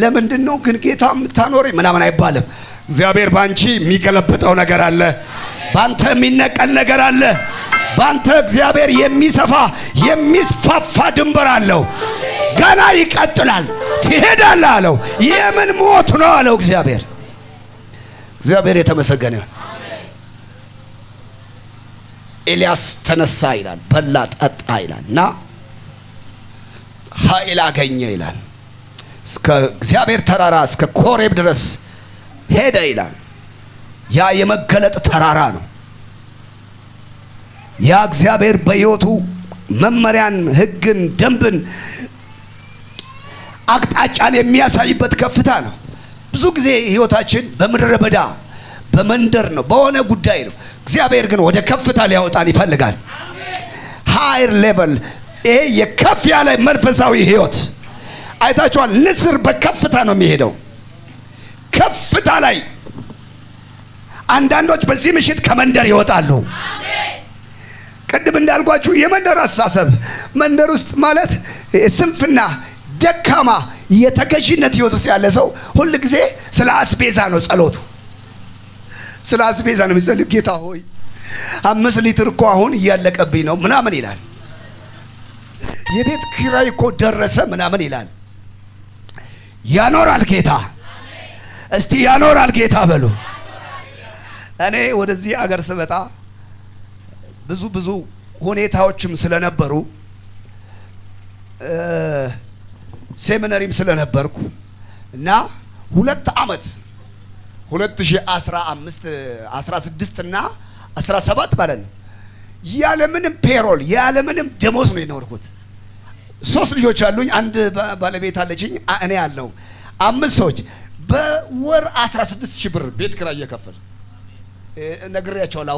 ለምንድን ነው ግን ጌታ የምታኖረኝ ምናምን አይባልም። እግዚአብሔር ባንቺ የሚገለብጠው ነገር አለ። ባንተ የሚነቀል ነገር አለ። ባንተ እግዚአብሔር የሚሰፋ የሚስፋፋ ድንበር አለው። ገና ይቀጥላል። ትሄዳለህ አለው። የምን ሞት ነው አለው እግዚአብሔር። እግዚአብሔር የተመሰገነ ይሁን። ኤልያስ ተነሳ ይላል፣ በላ ጠጣ ይላል እና ኃይል አገኘ ይላል። እስከ እግዚአብሔር ተራራ እስከ ኮሬብ ድረስ ሄደ ይላል። ያ የመገለጥ ተራራ ነው። ያ እግዚአብሔር በሕይወቱ መመሪያን፣ ሕግን፣ ደንብን፣ አቅጣጫን የሚያሳይበት ከፍታ ነው። ብዙ ጊዜ ሕይወታችን በምድረ በዳ በመንደር ነው፣ በሆነ ጉዳይ ነው። እግዚአብሔር ግን ወደ ከፍታ ሊያወጣን ይፈልጋል። ሃየር ሌቨል። ይሄ የከፍ ያለ መንፈሳዊ ሕይወት አይታችኋል። ንስር በከፍታ ነው የሚሄደው፣ ከፍታ ላይ። አንዳንዶች በዚህ ምሽት ከመንደር ይወጣሉ። ቅድም እንዳልኳችሁ የመንደር አስተሳሰብ መንደር ውስጥ ማለት ስንፍና፣ ደካማ የተገዥነት ሕይወት ውስጥ ያለ ሰው ሁል ጊዜ ስለ አስቤዛ ነው ጸሎቱ። ስለ አስቤዛ ነው የሚጸልይ። ጌታ ሆይ 5 ሊትር እኮ አሁን እያለቀብኝ ነው ምናምን ይላል። የቤት ኪራይ እኮ ደረሰ ምናምን ይላል። ያኖራል ጌታ። እስቲ ያኖራል ጌታ በሉ። እኔ ወደዚህ አገር ስመጣ ብዙ ሁኔታዎችም ስለነበሩ ሴሚናሪም ስለነበርኩ እና 2 ዓመት 2015 16 እና 17 ማለት ነው ያለምንም ፔሮል ያለምንም ደሞዝ ነው የኖርኩት። 3 ልጆች አሉኝ፣ አንድ ባለቤት አለችኝ፣ እኔ አለው 5 ሰዎች በወር 16,000 ብር ቤት ኪራይ እየከፈል ነግሬያቸዋለሁ፣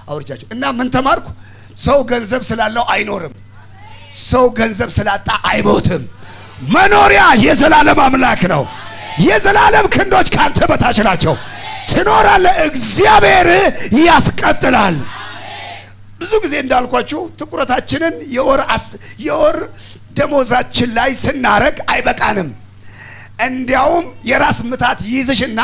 አውርቻቸው እና ምን ተማርኩ? ሰው ገንዘብ ስላለው አይኖርም፣ ሰው ገንዘብ ስላጣ አይሞትም። መኖሪያ የዘላለም አምላክ ነው። የዘላለም ክንዶች ካንተ በታች ናቸው። ትኖራለህ። እግዚአብሔር ያስቀጥላል። ብዙ ጊዜ እንዳልኳችሁ ትኩረታችንን የወር ደሞዛችን ላይ ስናረግ አይበቃንም። እንዲያውም የራስ ምታት ይይዝሽና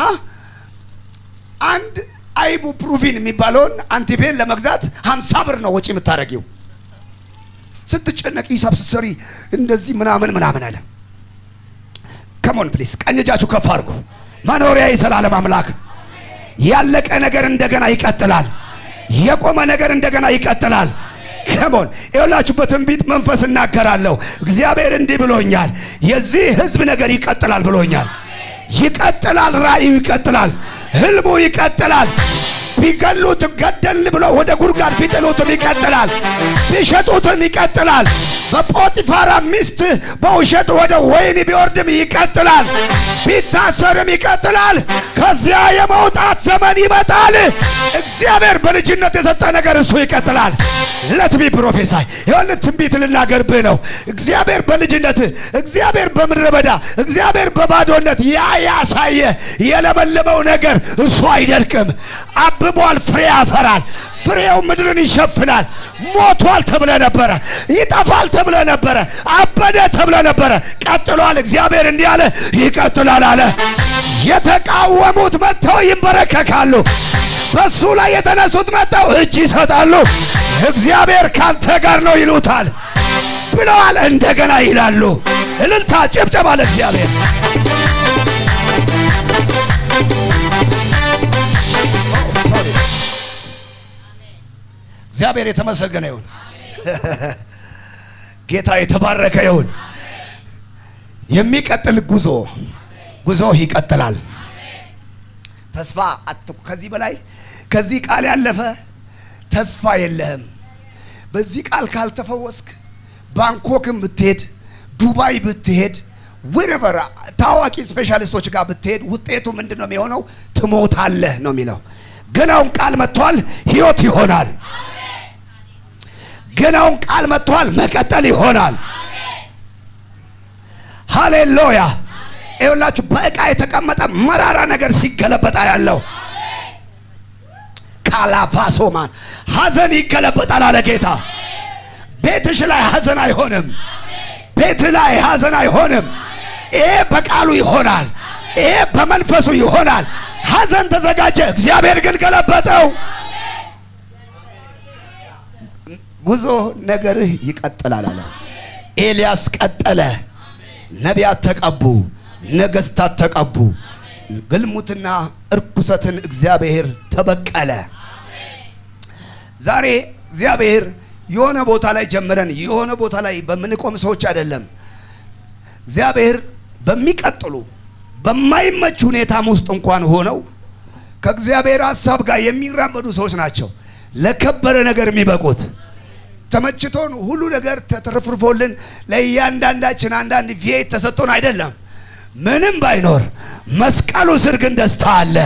አንድ አይቡፕሩፊን የሚባለውን አንቲፔን ለመግዛት 50 ብር ነው ወጪ የምታረጊው። ስትጨነቂ ሂሳብ ስትሰሪ እንደዚህ ምናምን አለ። ከሞን ፕሊስ ቀኝ እጃችሁ ከፍ አድርጉ። መኖሪያ የዘላለም አምላክ። ያለቀ ነገር እንደገና ይቀጥላል። የቆመ ነገር እንደገና ይቀጥላል። ከሞን ይኸውላችሁ በትንቢት መንፈስ እናገራለሁ። እግዚአብሔር እንዲህ ብሎኛል፣ የዚህ ህዝብ ነገር ይቀጥላል ብሎኛል። ይቀጥላል። ራእዩ ይቀጥላል። ህልሙ ይቀጥላል። ቢገሉት ገደል ብሎ ወደ ጉድጓድ ቢጥሉትም ይቀጥላል። ቢሸጡትም ይቀጥላል። በጶጢፋራ ሚስት በውሸት ወደ ወይኒ ቢወርድም ይቀጥላል። ቢታሰርም ይቀጥላል። ከዚያ የመውጣት ዘመን ይመጣል። እግዚአብሔር በልጅነት የሰጠ ነገር እሱ ይቀጥላል። ለትቢ ፕሮፌሳይ ይኸውልህ ትንቢት ልናገርብህ ነው። እግዚአብሔር በልጅነት እግዚአብሔር በምድረ በዳ እግዚአብሔር በባዶነት ያሳየ የለመለመው ነገር እሱ አይደርቅም። አብቧል፣ ፍሬ ያፈራል። ፍሬው ምድርን ይሸፍናል። ሞቷል ተብለ ነበረ፣ ይጠፋል ተብለ ነበረ፣ አበደ ተብለ ነበረ። ቀጥሏል። እግዚአብሔር እንዲህ አለ፣ ይቀጥላል አለ። የተቃወሙት መጥተው ይንበረከካሉ። በሱ ላይ የተነሱት መጥተው እጅ ይሰጣሉ። እግዚአብሔር ካንተ ጋር ነው ይሉታል ብለዋል። እንደገና ይላሉ። እልልታ ጭብጨባ ለእግዚአብሔር። እግዚአብሔር የተመሰገነ ይሁን። ጌታ የተባረከ ይሁን። የሚቀጥል ጉዞ ይቀጥላል። ተስፋ ከዚህ በላይ ከዚህ ቃል ያለፈ ተስፋ የለህም። በዚህ ቃል ካልተፈወስክ ባንኮክም ብትሄድ ዱባይ ብትሄድ ወረቨር ታዋቂ ስፔሻሊስቶች ጋር ብትሄድ ውጤቱ ምንድነው የሚሆነው? ትሞታለህ ነው የሚለው። ገናውን ቃል መጥቷል፣ ህይወት ይሆናል። ገናውን ቃል መጥቷል፣ መቀጠል ይሆናል። ሃሌሉያ። ይኸውላችሁ በእቃ የተቀመጠ መራራ ነገር ሲገለበጣ ያለው ካላፋሶማን ሐዘን ይገለበጣል አለ ጌታ። ቤትሽ ላይ ሐዘን አይሆንም። ቤት ላይ ሐዘን አይሆንም። ይሄ በቃሉ ይሆናል። ይሄ በመንፈሱ ይሆናል። ሐዘን ተዘጋጀ፣ እግዚአብሔር ግን ገለበጠው። ጉዞ ነገርህ ይቀጥላል አለ። ኤልያስ ቀጠለ። ነቢያት ተቀቡ፣ ነገስታት ተቀቡ። ግልሙትና እርኩሰትን እግዚአብሔር ተበቀለ። ዛሬ እግዚአብሔር የሆነ ቦታ ላይ ጀምረን የሆነ ቦታ ላይ በምንቆም ሰዎች አይደለም። እግዚአብሔር በሚቀጥሉ በማይመች ሁኔታም ውስጥ እንኳን ሆነው ከእግዚአብሔር ሐሳብ ጋር የሚራመዱ ሰዎች ናቸው ለከበረ ነገር የሚበቁት። ተመችቶን ሁሉ ነገር ተትረፍርፎልን ለእያንዳንዳችን አንዳንድ ቪኤት ተሰጥቶን አይደለም። ምንም ባይኖር መስቀሉ ስር ግን ደስታ አለ።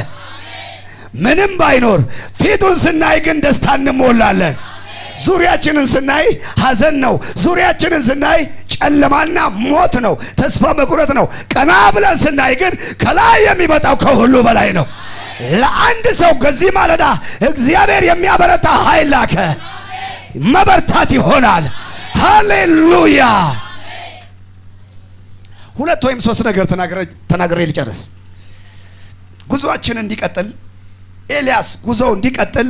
ምንም ባይኖር ፊቱን ስናይ ግን ደስታ እንሞላለን። ዙሪያችንን ስናይ ሐዘን ነው። ዙሪያችንን ስናይ ጨለማና ሞት ነው፣ ተስፋ መቁረጥ ነው። ቀና ብለን ስናይ ግን ከላይ የሚመጣው ከሁሉ በላይ ነው። ለአንድ ሰው ከዚህ ማለዳ እግዚአብሔር የሚያበረታ ኃይል ላከ። መበርታት ይሆናል። ሃሌሉያ። ሁለት ወይም ሶስት ነገር ተናግሬ ልጨርስ። ጉዞአችን እንዲቀጥል ኤልያስ ጉዞው እንዲቀጥል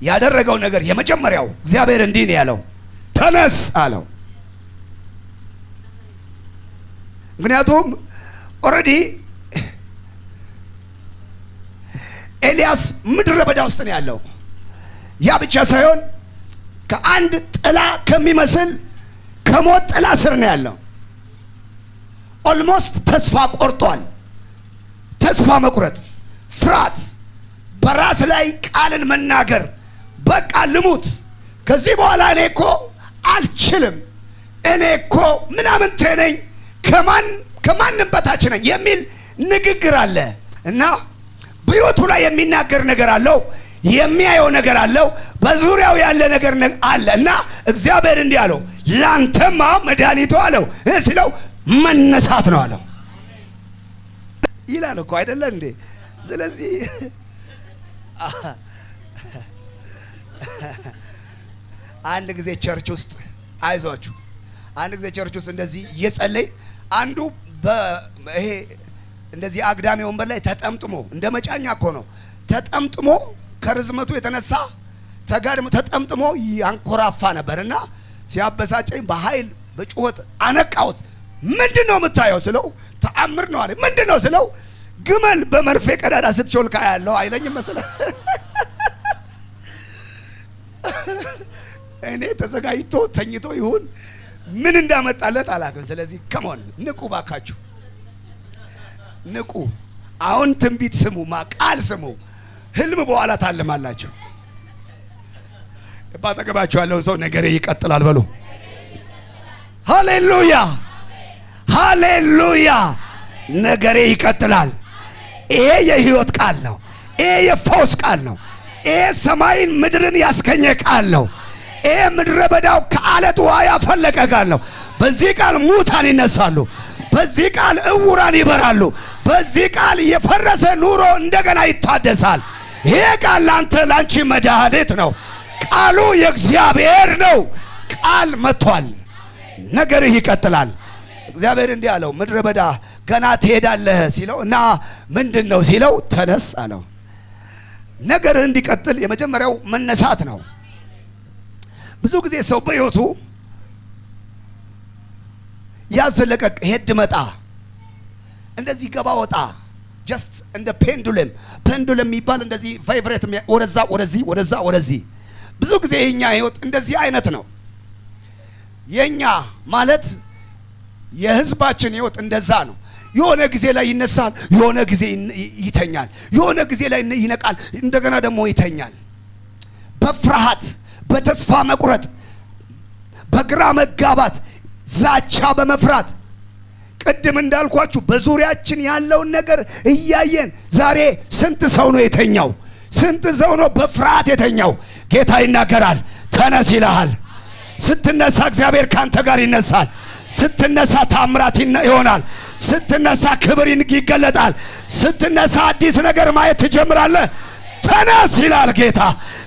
ያደረገው ነገር የመጀመሪያው እግዚአብሔር እንዲህ ነው ያለው፣ ተነስ አለው። ምክንያቱም ኦልሬዲ ኤልያስ ምድረ በዳ ውስጥ ነው ያለው። ያ ብቻ ሳይሆን ከአንድ ጥላ ከሚመስል ከሞት ጥላ ስር ነው ያለው። ኦልሞስት ተስፋ ቆርጧል። ተስፋ መቁረጥ፣ ፍርሃት፣ በራስ ላይ ቃልን መናገር፣ በቃ ልሙት፣ ከዚህ በኋላ እኔ እኮ አልችልም፣ እኔ እኮ ምናምን ነኝ፣ ከማንም በታች ነኝ የሚል ንግግር አለ እና በሕይወቱ ላይ የሚናገር ነገር አለው፣ የሚያየው ነገር አለው፣ በዙሪያው ያለ ነገር አለ እና እግዚአብሔር እንዲህ አለው፣ ላንተማ መድኃኒቱ አለው ሲለው መነሳት ነው አለው ይላል እኮ አይደለ እንዴ? ስለዚህ አንድ ጊዜ ቸርች ውስጥ አይዟችሁ፣ አንድ ጊዜ ቸርች ውስጥ እንደዚህ እየጸለይ አንዱ ይሄ እንደዚህ አግዳሚ ወንበር ላይ ተጠምጥሞ እንደ መጫኛ እኮ ነው ተጠምጥሞ ከርዝመቱ የተነሳ ተጋድሞ ተጠምጥሞ ያንኮራፋ ነበርና ሲያበሳጨኝ በኃይል በጩኸት አነቃሁት። ምንድነው የምታየው ስለው ተአምር ነው አለ። ምንድነው ስለው ግመል በመርፌ ቀዳዳ ስትሾልካ ያለው አይለኝም መሰለህ። እኔ ተዘጋጅቶ ተኝቶ ይሁን ምን እንዳመጣለት አላውቅም። ስለዚህ ከሞን ንቁ ባካችሁ፣ ንቁ። አሁን ትንቢት ስሙ፣ ቃል ስሙ። ህልም በኋላ ታልማላችሁ። ባጠገባችሁ ያለው ሰው ነገሬ ይቀጥላል በሉ። ሃሌሉያ ሃሌሉያ። ነገሬ ይቀጥላል። ይሄ የህይወት ቃል ነው። ይሄ የፈውስ ቃል ነው። ይሄ ሰማይን ምድርን ያስገኘ ቃል ነው። ይሄ ምድረ በዳው ከአለት ውሃ ያፈለቀ ቃል ነው። በዚህ ቃል ሙታን ይነሳሉ። በዚህ ቃል እውራን ይበራሉ። በዚህ ቃል የፈረሰ ኑሮ እንደገና ይታደሳል። ይሄ ቃል ላንተ ላንቺ መድኃኒት ነው። ቃሉ የእግዚአብሔር ነው። ቃል መጥቷል። ነገርህ ይቀጥላል። እግዚአብሔር እንዲህ አለው፣ ምድረ በዳ ገና ትሄዳለህ ሲለው እና ምንድነው ሲለው ተነስ አለው። ነገርህ እንዲቀጥል የመጀመሪያው መነሳት ነው። ብዙ ጊዜ ሰው በሕይወቱ ያዘለቀቅ ሄድ መጣ እንደዚህ ገባ ወጣ ጀስት እንደ ፔንዱለም የሚባል እንደዚህ ቫይብሬት ወደዛ ወደዚህ ወደዛ ወደዚህ። ብዙ ጊዜ የኛ ህይወት እንደዚህ አይነት ነው። የኛ ማለት የህዝባችን ህይወት እንደዛ ነው። የሆነ ጊዜ ላይ ይነሳል፣ የሆነ ጊዜ ይተኛል፣ የሆነ ጊዜ ላይ ይነቃል፣ እንደገና ደግሞ ይተኛል። በፍርሃት፣ በተስፋ መቁረጥ፣ በግራ መጋባት፣ ዛቻ በመፍራት ቅድም እንዳልኳችሁ በዙሪያችን ያለውን ነገር እያየን ዛሬ ስንት ሰው ነው የተኛው? ስንት ሰው ነው በፍርሃት የተኛው? ጌታ ይናገራል፣ ተነስ ይልሃል። ስትነሳ እግዚአብሔር ካንተ ጋር ይነሳል። ስትነሳ ታምራት ይሆናል። ስትነሳ ክብር ይገለጣል። ስትነሳ አዲስ ነገር ማየት ትጀምራለህ። ተነስ ይላል ጌታ።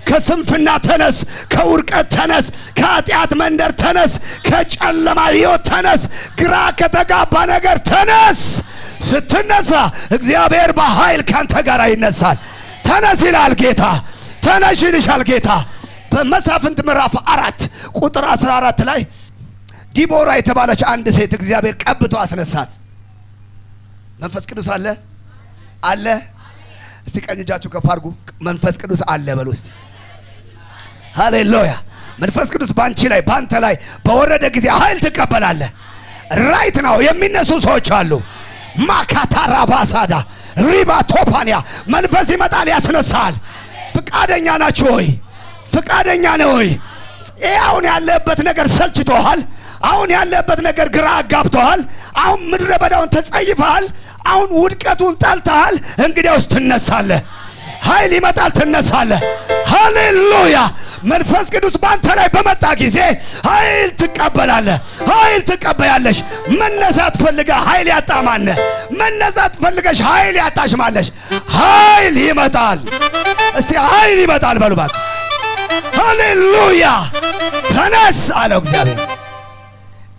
ከስንፍና ተነስ፣ ከውርቀት ተነስ፣ ከኃጢአት መንደር ተነስ፣ ከጨለማ ህይወት ተነስ፣ ግራ ከተጋባ ነገር ተነስ። ስትነሳ እግዚአብሔር በኃይል ካንተ ጋር ይነሳል። ተነስ ይላል ጌታ። ተነሽ ይልሻል ጌታ። በመሳፍንት ምዕራፍ 4 ቁጥር 14 ላይ ዲቦራ የተባለች አንድ ሴት እግዚአብሔር ቀብቶ አስነሳት። መንፈስ ቅዱስ አለ አለ። እስቲ ቀኝ እጃችሁ ከፍ አድርጉ። መንፈስ ቅዱስ አለ በሉ እስቲ። ሃሌሉያ። መንፈስ ቅዱስ ባንቺ ላይ ባንተ ላይ በወረደ ጊዜ ኃይል ትቀበላለህ። ራይት ነው። የሚነሱ ሰዎች አሉ። ማካታራ ባሳዳ ሪባ ቶፓንያ መንፈስ ይመጣል፣ ያስነሳል። ፍቃደኛ ናችሁ ሆይ? ፍቃደኛ ነው ሆይ? አሁን ያለበት ነገር ሰልችቶሃል። አሁን ያለበት ነገር ግራ አጋብቶሃል። አሁን ምድረ በዳውን ተጸይፈሃል። አሁን ውድቀቱን ጠልተሃል። እንግዲያውስ ትነሳለህ። ኃይል ይመጣል፣ ትነሳለህ። ሃሌሉያ! መንፈስ ቅዱስ ባንተ ላይ በመጣ ጊዜ ኃይል ትቀበላለህ፣ ኃይል ትቀበያለሽ። መነሳት ፈልገህ ኃይል ያጣ ማነህ? መነሳት ፈልገሽ ኃይል ያጣሽ ማለሽ? ኃይል ይመጣል። እስቲ ኃይል ይመጣል በሉ እባክህ። ሃሌሉያ! ተነስ አለው እግዚአብሔር።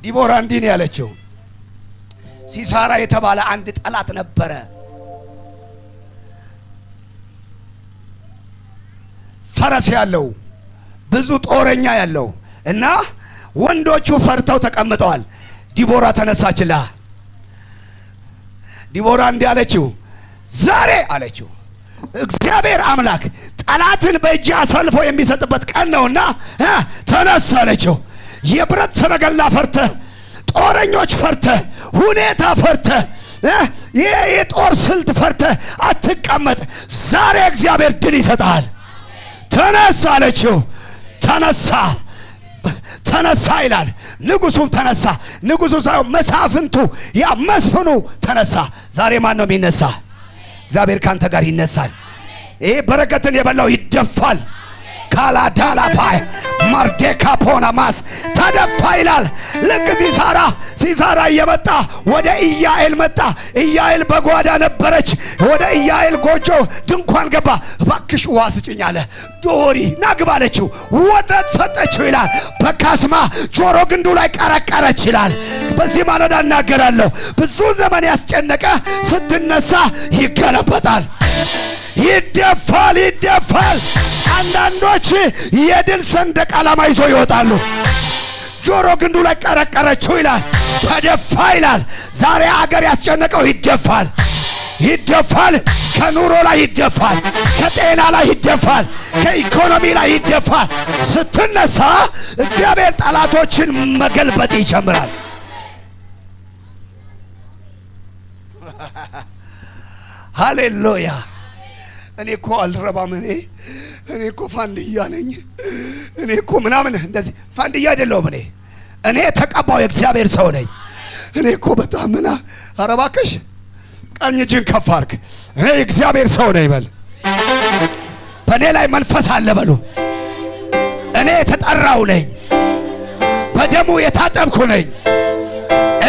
ዲቦራ እንዲህ ነው ያለችው። ሲሳራ የተባለ አንድ ጠላት ነበረ። ፈረስ ያለው ብዙ ጦረኛ ያለው እና ወንዶቹ ፈርተው ተቀምጠዋል። ዲቦራ ተነሳችላ። ዲቦራ እንዲህ አለችው፣ ዛሬ አለችው እግዚአብሔር አምላክ ጠላትን በእጅ አሳልፎ የሚሰጥበት ቀን ነውና ተነስ አለችው። የብረት ሰረገላ ፈርተህ፣ ጦረኞች ፈርተህ፣ ሁኔታ ፈርተህ፣ የጦር ስልት ፈርተህ አትቀመጥ። ዛሬ እግዚአብሔር ድል ይሰጣል። ተነስ አለችው። ተነሳ፣ ተነሳ ይላል። ንጉሱም ተነሳ። ንጉሱ ሳይሆን መሳፍንቱ፣ ያ መስፍኑ ተነሳ። ዛሬ ማን ነው የሚነሳ? እግዚአብሔር ካንተ ጋር ይነሳል። ይሄ በረከትን የበላው ይደፋል። ካላዳላፋይ ማርዴካ ፖናማስ ተደፋ ይላል። ልክ ሲሳራ እየመጣ ወደ ኢያኤል መጣ። ኢያኤል በጓዳ ነበረች። ወደ ኢያኤል ጎጆ ድንኳን ገባ። እባክሽ ውሃ ስጭኝ አለ። ዶሪ ናግባ አለችው። ወተት ሰጠችው ይላል። በካስማ ጆሮ ግንዱ ላይ ቀረቀረች ይላል። በዚህ ማለዳ እናገራለሁ። ብዙ ዘመን ያስጨነቀ ስትነሳ ይገለበጣል፣ ይደፋል፣ ይደፋል። አንዳንዶች የድል ሰንደቅ ዓላማ ይዞ ይወጣሉ። ጆሮ ግንዱ ላይ ቀረቀረችው ይላል። ተደፋ ይላል። ዛሬ አገር ያስጨነቀው ይደፋል፣ ይደፋል። ከኑሮ ላይ ይደፋል፣ ከጤና ላይ ይደፋል፣ ከኢኮኖሚ ላይ ይደፋል። ስትነሳ እግዚአብሔር ጠላቶችን መገልበጥ ይጀምራል። ሃሌሉያ! እኔ እኮ አልረባም። እኔ እኮ ፋንድያ ነኝ። እኔ እኮ ምናምን እንደዚህ ፋንድያ አይደለሁም። እኔ ተቀባው የእግዚአብሔር ሰው ነኝ። እኔ እኮ በጣም ኧረ እባክሽ ቀኝ እጅን ከፍ አድርግ። እኔ የእግዚአብሔር ሰው ነኝ በል። በእኔ ላይ መንፈስ አለ በሉ። እኔ የተጠራው ነኝ፣ በደሙ የታጠብኩ ነኝ።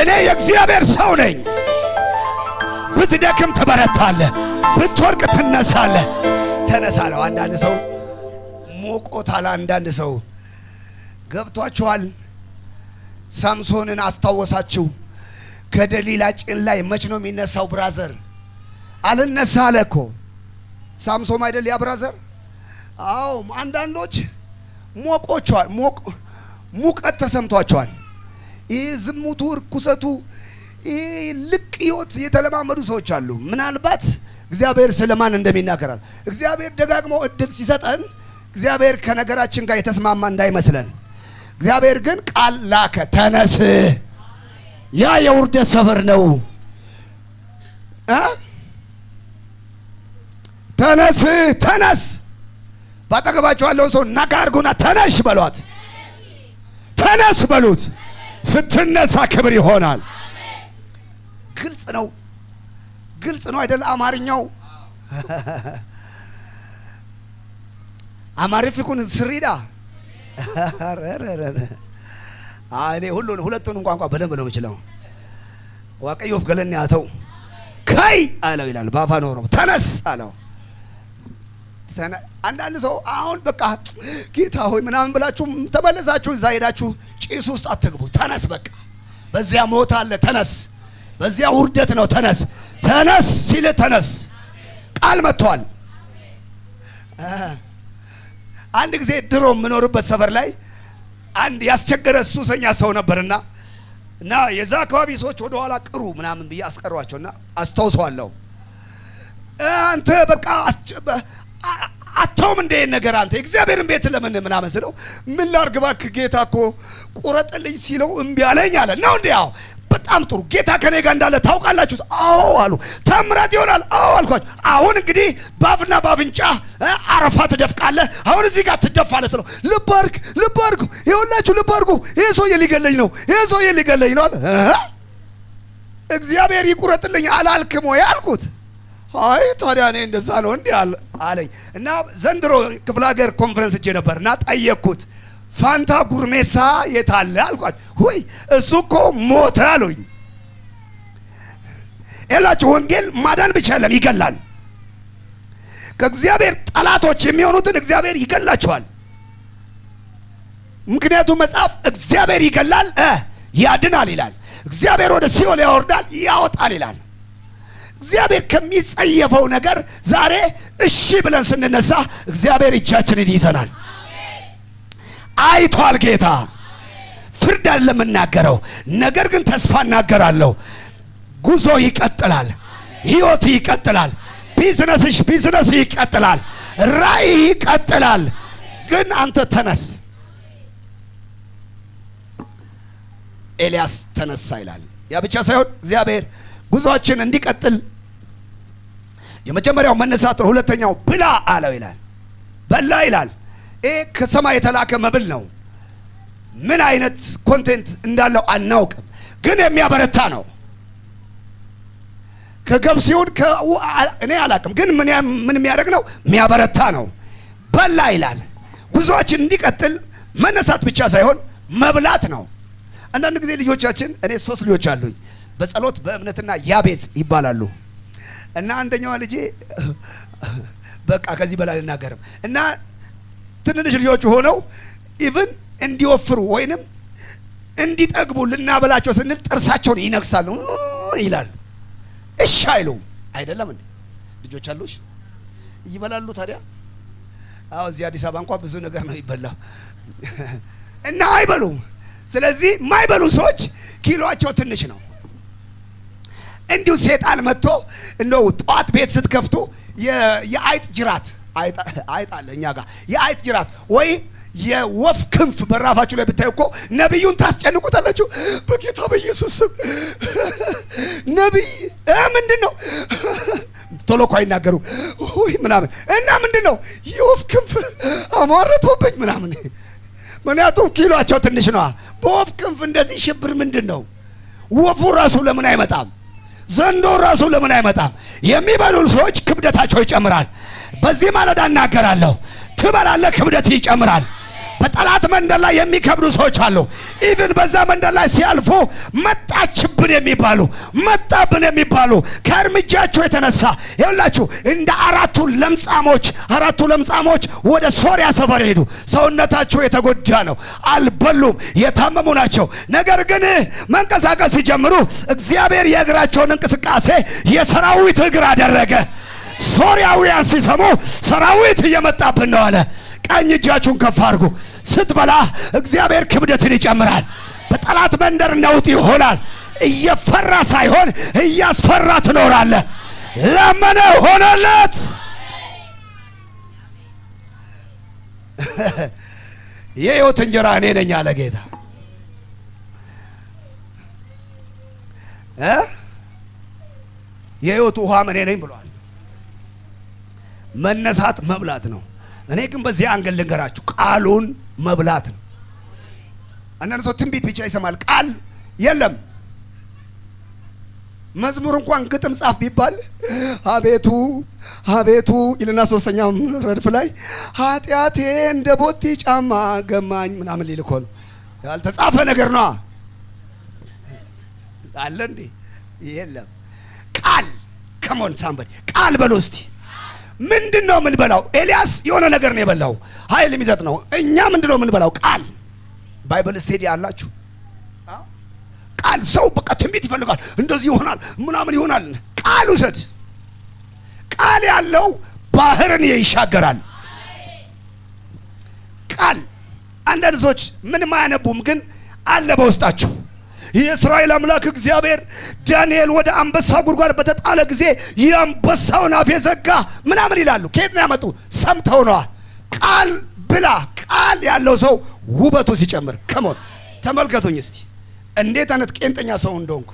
እኔ የእግዚአብሔር ሰው ነኝ። ብትደክም ትበረታለህ፣ ብትወርቅ ትነሳለህ። ተነሳለሁ። አንዳንድ ሰው ሞቆታል። አንዳንድ ሰው ገብቷችኋል። ሳምሶንን አስታወሳችሁ። ከደሊላ ጭን ላይ መች ነው የሚነሳው? ብራዘር አልነሳ አለ እኮ ሳምሶን አይደል ያ ብራዘር? አዎ አንዳንዶች ሞቆቸዋል። ሙቀት ተሰምቷቸዋል። ይህ ዝሙቱ፣ ርኩሰቱ፣ ይህ ልቅ ህይወት የተለማመዱ ሰዎች አሉ። ምናልባት እግዚአብሔር ስለማን እንደሚናገራል። እግዚአብሔር ደጋግሞ እድል ሲሰጠን እግዚአብሔር ከነገራችን ጋር የተስማማ እንዳይመስለን። እግዚአብሔር ግን ቃል ላከ። ተነስ። ያ የውርደት ሰፈር ነው። ተነስ፣ ተነስ። ባጠገባቸው ያለውን ሰው ነካ አድርጉና ተነሽ በሏት። ተነስ በሉት። ስትነሳ ክብር ይሆናል። ግልጽ ነው፣ ግልጽ ነው አይደል? አማርኛው አማሪፊኩን ስሪዳ እኔ ሁለቱን ቋንቋ በደንብ ነው የምችለው። ዋቀዮፍ ገለኔ አተው ከይ አለው ይላል በአፋን ኦሮሞ። ተነስ አለው። አንዳንድ ሰው አሁን በቃ ጌታ ሆይ ምናምን ብላችሁ ተመለሳችሁ እዛ ሄዳችሁ ጭስ ውስጥ አትግቡ። ተነስ በቃ በዚያ ሞት አለ። ተነስ በዚያ ውርደት ነው። ተነስ ተነስ ሲል ተነስ። ቃል መጥቷል። አንድ ጊዜ ድሮ የምኖርበት ሰፈር ላይ አንድ ያስቸገረ ሱሰኛ ሰው ነበርና የዛ አካባቢ ሰዎች ወደ ኋላ ቅሩ ምናምን ብዬ አስቀሯቸውና አስታውሰዋለሁ። አንተ በቃ አታውሰውም እንደ ነገር አንተ እግዚአብሔርን ቤት ለምን ምናምን ስለው ምን ላድርግ እባክህ ጌታ እኮ ቁረጥልኝ ሲለው እምቢ አለኝ አለ። ነው እንዴ? አዎ። በጣም ጥሩ። ጌታ ከኔ ጋር እንዳለ ታውቃላችሁ? አዎ አሉ። ታምራት ይሆናል? አዎ አልኳቸው። አሁን እንግዲህ ባፍና ባፍንጫ አረፋ ትደፍቃለህ። አሁን እዚህ ጋር ትደፋለህ ስለው ልብ አድርጉ ይኸውላችሁ ልብ አድርጉ ይሄ ሰውዬ ሊገለኝ ነው አለ። እግዚአብሔር ይቁረጥልኝ አላልክም ወይ አልኩት። አይ ታዲያ እኔ እንደዛ ነው እንዴ አለኝ። እና ዘንድሮ ክፍለ ሀገር ኮንፈረንስ እጄ ነበር እና ጠየቅኩት ፋንታ ጉርሜሳ የታለ አልኳቸው። ወይ እሱ እኮ ሞተ አሉኝ። ኤላችሁ ወንጌል ማዳን ብቻ አይደለም ይገላል። ከእግዚአብሔር ጠላቶች የሚሆኑትን እግዚአብሔር ይገላቸዋል። ምክንያቱም መጽሐፍ እግዚአብሔር ይገላል ያድናል ይላል። እግዚአብሔር ወደ ሲኦል ያወርዳል ያወጣል ይላል። እግዚአብሔር ከሚጸየፈው ነገር ዛሬ እሺ ብለን ስንነሳ እግዚአብሔር እጃችንን ይዘናል። አይቷል ጌታ። ፍርድ አይደለም የምናገረው፣ ነገር ግን ተስፋ እናገራለሁ። ጉዞ ይቀጥላል፣ ህይወት ይቀጥላል፣ ቢዝነስ ይቀጥላል፣ ራእይ ይቀጥላል። ግን አንተ ተነስ። ኤልያስ ተነሳ ይላል። ያ ብቻ ሳይሆን እግዚአብሔር ጉዞአችን እንዲቀጥል የመጀመሪያው መነሳት ነው። ሁለተኛው ብላ አለው ይላል። በላ ይላል። ይሄ ከሰማይ የተላከ መብል ነው። ምን አይነት ኮንቴንት እንዳለው አናውቅም፣ ግን የሚያበረታ ነው። ከገብስ ይሁን እኔ አላውቅም፣ ግን ምን የሚያደርግ ነው? የሚያበረታ ነው። በላ ይላል። ጉዞአችን እንዲቀጥል መነሳት ብቻ ሳይሆን መብላት ነው። አንዳንድ ጊዜ ልጆቻችን እኔ 3 ልጆች አሉኝ። በጸሎት በእምነትና ያቤጽ ይባላሉ። እና አንደኛዋ ልጄ በቃ ከዚህ በላይ ልናገርም እና ትንንሽ ልጆች ሆነው ኢቭን እንዲወፍሩ ወይንም እንዲጠግቡ ልናበላቸው ስንል ጥርሳቸውን ይነክሳሉ ይላሉ። እሺ አይሉም። አይደለም እንዴ? ልጆች አሉሽ ይበላሉ። ታዲያ አዎ፣ እዚህ አዲስ አበባ እንኳን ብዙ ነገር ነው ይበላው እና አይበሉም። ስለዚህ የማይበሉ ሰዎች ኪሎአቸው ትንሽ ነው። እንዲሁ ሴጣን መጥቶ እንደው ጧት ቤት ስትከፍቱ የአይጥ ጅራት አይጥ አለ እኛ ጋር የአይጥ ጅራት ወይ የወፍ ክንፍ በራፋችሁ ላይ ብታዩ እኮ ነብዩን ታስጨንቁታላችሁ። በጌታ በኢየሱስ ስም ነብይ ምንድነው ቶሎ እኮ አይናገሩ ወይ ምናምን እና ምንድነው የወፍ ክንፍ አሟረቶብኝ ምናምን። ምክንያቱም ኪሎአቸው ትንሽ ነው። በወፍ ክንፍ እንደዚህ ሽብር ምንድነው? ወፉ ራሱ ለምን አይመጣም? ዘንዶ ራሱ ለምን አይመጣም? የሚበሉ ሰዎች ክብደታቸው ይጨምራል። በዚህ ማለዳ እናገራለሁ፣ ትበላለህ፣ ክብደት ይጨምራል። በጠላት መንደር ላይ የሚከብዱ ሰዎች አሉ። ኢቭን በዛ መንደር ላይ ሲያልፉ መጣችብን የሚባሉ ከእርምጃቸው የተነሳ ይኸውላችሁ እንደ አራቱ ለምጻሞች ወደ ሶሪያ ሰፈር ሄዱ። ሰውነታቸው የተጎዳ ነው፣ አልበሉም፣ የታመሙ ናቸው። ነገር ግን መንቀሳቀስ ሲጀምሩ እግዚአብሔር የእግራቸውን እንቅስቃሴ የሰራዊት እግር አደረገ። ሶሪያውያን ሲሰሙ ሰራዊት እየመጣብን ነው አለ። ቀኝ እጃችሁን ከፍ አድርጉ። ስትበላ እግዚአብሔር ክብደትን ይጨምራል። በጠላት መንደር ነውጥ ይሆናል። እየፈራ ሳይሆን እያስፈራ ትኖራለህ። ለመነ ሆነለት። የሕይወት እንጀራ እኔ ነኝ አለ ጌታ። የሕይወት ውሃም እኔ ነኝ ብሏል። መነሳት መብላት ነው። እኔ ግን በዚህ አንገል ልንገራችሁ፣ ቃሉን መብላት ነው። አንዳንድ ሰው ትንቢት ብቻ ይሰማል፣ ቃል የለም። መዝሙር እንኳን ግጥም ጻፍ ቢባል አቤቱ አቤቱ ይልና 3ኛው ረድፍ ላይ ኃጢአቴ እንደ ቦቲ ጫማ ገማኝ ምናምን ሊል እኮ ነው። ያልተጻፈ ነገር ነው አለ እንዴ? የለም። ቃል ከሞን ሳምበድ ቃል በሉ እስቲ። ምንድነው ምን በላው? ኤልያስ የሆነ ነገር ነው የበላው፣ ኃይል የሚሰጥ ነው። እኛ ምንድነው ምን በላው? ቃል። ባይብል ስቴዲ አላችሁ? ቃል። ሰው በቃ ትንቢት ይፈልጋል፣ እንደዚህ ይሆናል ምናምን ይሆናል። ቃል ውሰድ። ቃል ያለው ባህርን ይሻገራል። ቃል። አንዳንድ ሰዎች ምንም አያነቡም፣ ግን አለ በውስጣቸው። የእስራኤል አምላክ እግዚአብሔር ዳንኤል ወደ አንበሳ ጉድጓድ በተጣለ ጊዜ የአንበሳውን አፍ የዘጋ ምናምን ይላሉ። ከየት ነው ያመጡ? ሰምተው ነዋ። ቃል ብላ ቃል ያለው ሰው ውበቱ ሲጨምር ከሞት ተመልከቱኝ እስቲ እንዴት አይነት ቄንጠኛ ሰው እንደሆንኩ።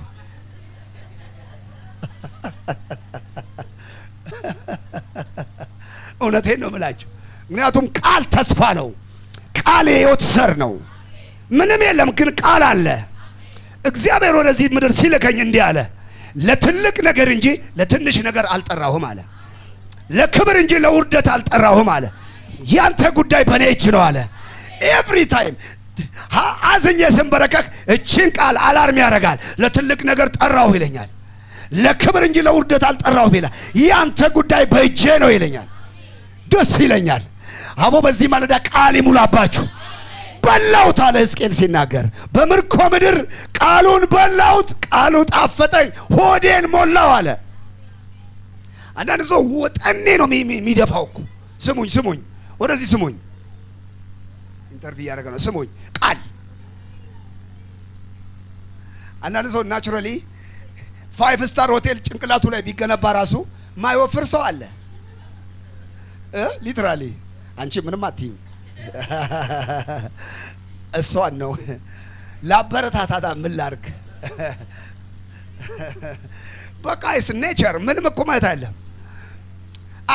እውነቴን ነው የምላችሁ። ምክንያቱም ቃል ተስፋ ነው። ቃል የሕይወት ዘር ነው። ምንም የለም ግን ቃል አለ። እግዚአብሔር ወደዚህ ምድር ሲልከኝ እንዲህ አለ፣ ለትልቅ ነገር እንጂ ለትንሽ ነገር አልጠራሁም አለ። ለክብር እንጂ ለውርደት አልጠራሁም አለ። ያንተ ጉዳይ በእኔ እጅ ነው አለ። ኤቭሪ ታይም አዝኜ ስንበረከክ እችን ቃል አላርም ያደርጋል። ለትልቅ ነገር ጠራሁ ይለኛል። ለክብር እንጂ ለውርደት አልጠራሁም ይላል። ያንተ ጉዳይ በእጄ ነው ይለኛል። ደስ ይለኛል። አቦ በዚህ ማለዳ ቃል ይሙላባችሁ። በላሁት አለ ሕዝቅኤል ሲናገር፣ በምርኮ ምድር ቃሉን በላሁት፣ ቃሉ ጣፈጠኝ፣ ሆዴን ሞላው አለ። አንዳንድ ሰው ወጠኔ ነው የሚደፋው እኮ። ስሙኝ፣ ወደዚህ ስሙኝ። ኢንተርቪው ያደረገ ነው። ስሙኝ ቃል። አንዳንድ ሰው ናቹራሊ 5 ስታር ሆቴል ጭንቅላቱ ላይ ቢገነባ ራሱ ማይወፍር ሰው አለ። ሊትራሊ አንቺ ምንም አትይም። እሷን ነው ላበረታታታ። ምን ላድርግ? በቃ ኢስ ኔቸር። ምንም እኮ ማለት አለ።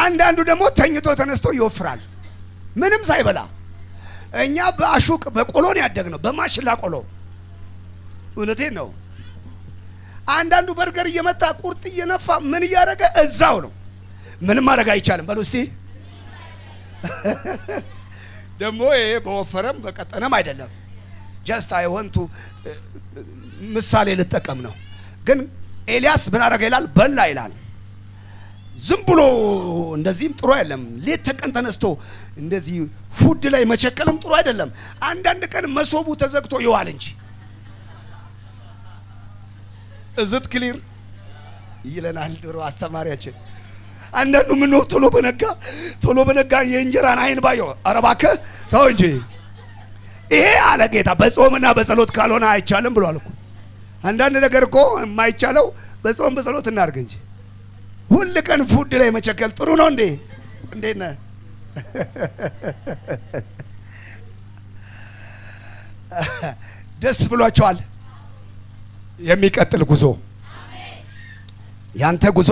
አንዳንዱ ደግሞ ተኝቶ ተነስቶ ይወፍራል ምንም ሳይበላ። እኛ በአሹቅ በቆሎን ያደግነው በማሽላ ቆሎ። እውነቴን ነው። አንዳንዱ በርገር እየመጣ ቁርጥ እየነፋ ምን እያደረገ እዛው ነው። ምንም ማድረግ አይቻልም። በሉ እስቲ ደግሞ ይሄ በወፈረም በቀጠነም አይደለም። ጀስት አይ ወንቱ ምሳሌ ልጠቀም ነው። ግን ኤልያስ ምን አደረገ ይላል? በላ ይላል። ዝም ብሎ እንደዚህም ጥሩ አይደለም። ሌት ተቀን ተነስቶ እንደዚህ ፉድ ላይ መቸከልም ጥሩ አይደለም። አንዳንድ ቀን መሶቡ ተዘግቶ ይዋል እንጂ እዝት ክሊር ይለናል ድሮ አስተማሪያችን። አንዳንዱ ምን ነው ቶሎ በነጋ የእንጀራን አይን ባየው። ኧረ እባክህ ተው እንጂ ይሄ አለ ጌታ በጾምና በጸሎት ካልሆነ አይቻልም ብሏል እኮ። አንዳንድ ነገር እኮ የማይቻለው በጾም በጸሎት እናድርግ እንጂ ሁል ቀን ፉድ ላይ መቸከል ጥሩ ነው እንዴ? እንዴት ነህ? ደስ ብሏቸዋል። የሚቀጥል ጉዞ ያንተ ጉዞ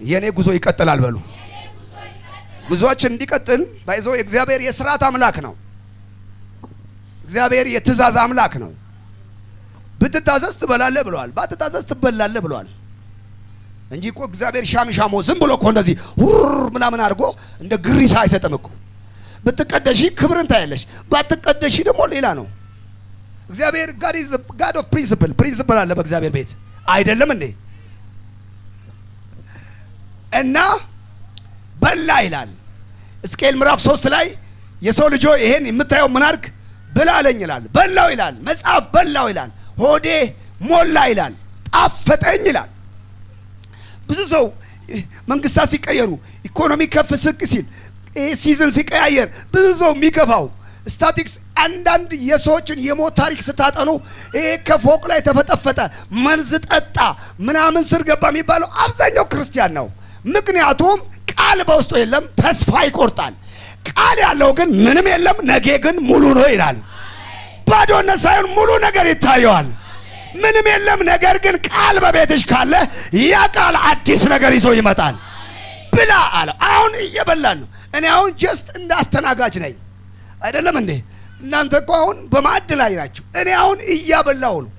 የኔ ጉዞ ይቀጥላል። በሉ ጉዞአችን እንዲቀጥል ባይዞ እግዚአብሔር የሥርዓት አምላክ ነው። እግዚአብሔር የትእዛዝ አምላክ ነው። ብትታዘዝ ትበላለህ ብለዋል፣ ባትታዘዝ ትበላለህ ብለዋል እንጂ እኮ እግዚአብሔር ሻሚሻሞ ዝም ብሎ እኮ እንደዚህ ምናምን አድርጎ እንደ ግሪሳ አይሰጥም እኮ። ብትቀደሺ ክብርን ታያለሽ፣ ባትቀደሺ ደግሞ ሌላ ነው። እግዚአብሔር ጋድ ኦፍ ፕሪንሲፕል አለ በእግዚአብሔር ቤት አይደለም እንዴ? እና በላ ይላል ሕዝቅኤል ምዕራፍ 3 ላይ የሰው ልጅ ይሄን የምታየው ምን አድርግ ብላ አለኝ ይላል። በላው ይላል መጽሐፍ፣ በላው ይላል ሆዴ ሞላ ይላል፣ ጣፈጠኝ ይላል። ብዙ ሰው መንግስታት ሲቀየሩ፣ ኢኮኖሚ ከፍ ዝቅ ሲል፣ ሲዝን ሲቀያየር ብዙ ሰው የሚገፋው ስታቲክስ አንዳንድ የሰዎችን የሞት ታሪክ ስታጠኑ ይሄ ከፎቅ ላይ ተፈጠፈጠ፣ መንዝ ጠጣ፣ ምናምን ስር ገባ የሚባለው አብዛኛው ክርስቲያን ነው። ምክንያቱም ቃል በውስጡ የለም፣ ተስፋ ይቆርጣል። ቃል ያለው ግን ምንም የለም፣ ነገ ግን ሙሉ ነው ይላል። ባዶነት ሳይሆን ሙሉ ነገር ይታየዋል። ምንም የለም፣ ነገር ግን ቃል በቤትሽ ካለ ያ ቃል አዲስ ነገር ይዞ ይመጣል። ብላ አለ። አሁን እየበላን ነው። እኔ አሁን ጀስት እንዳስተናጋጅ ነኝ አይደለም እንዴ? እናንተ እኮ አሁን በማዕድ ላይ ናችሁ። እኔ አሁን እያበላው ነው፣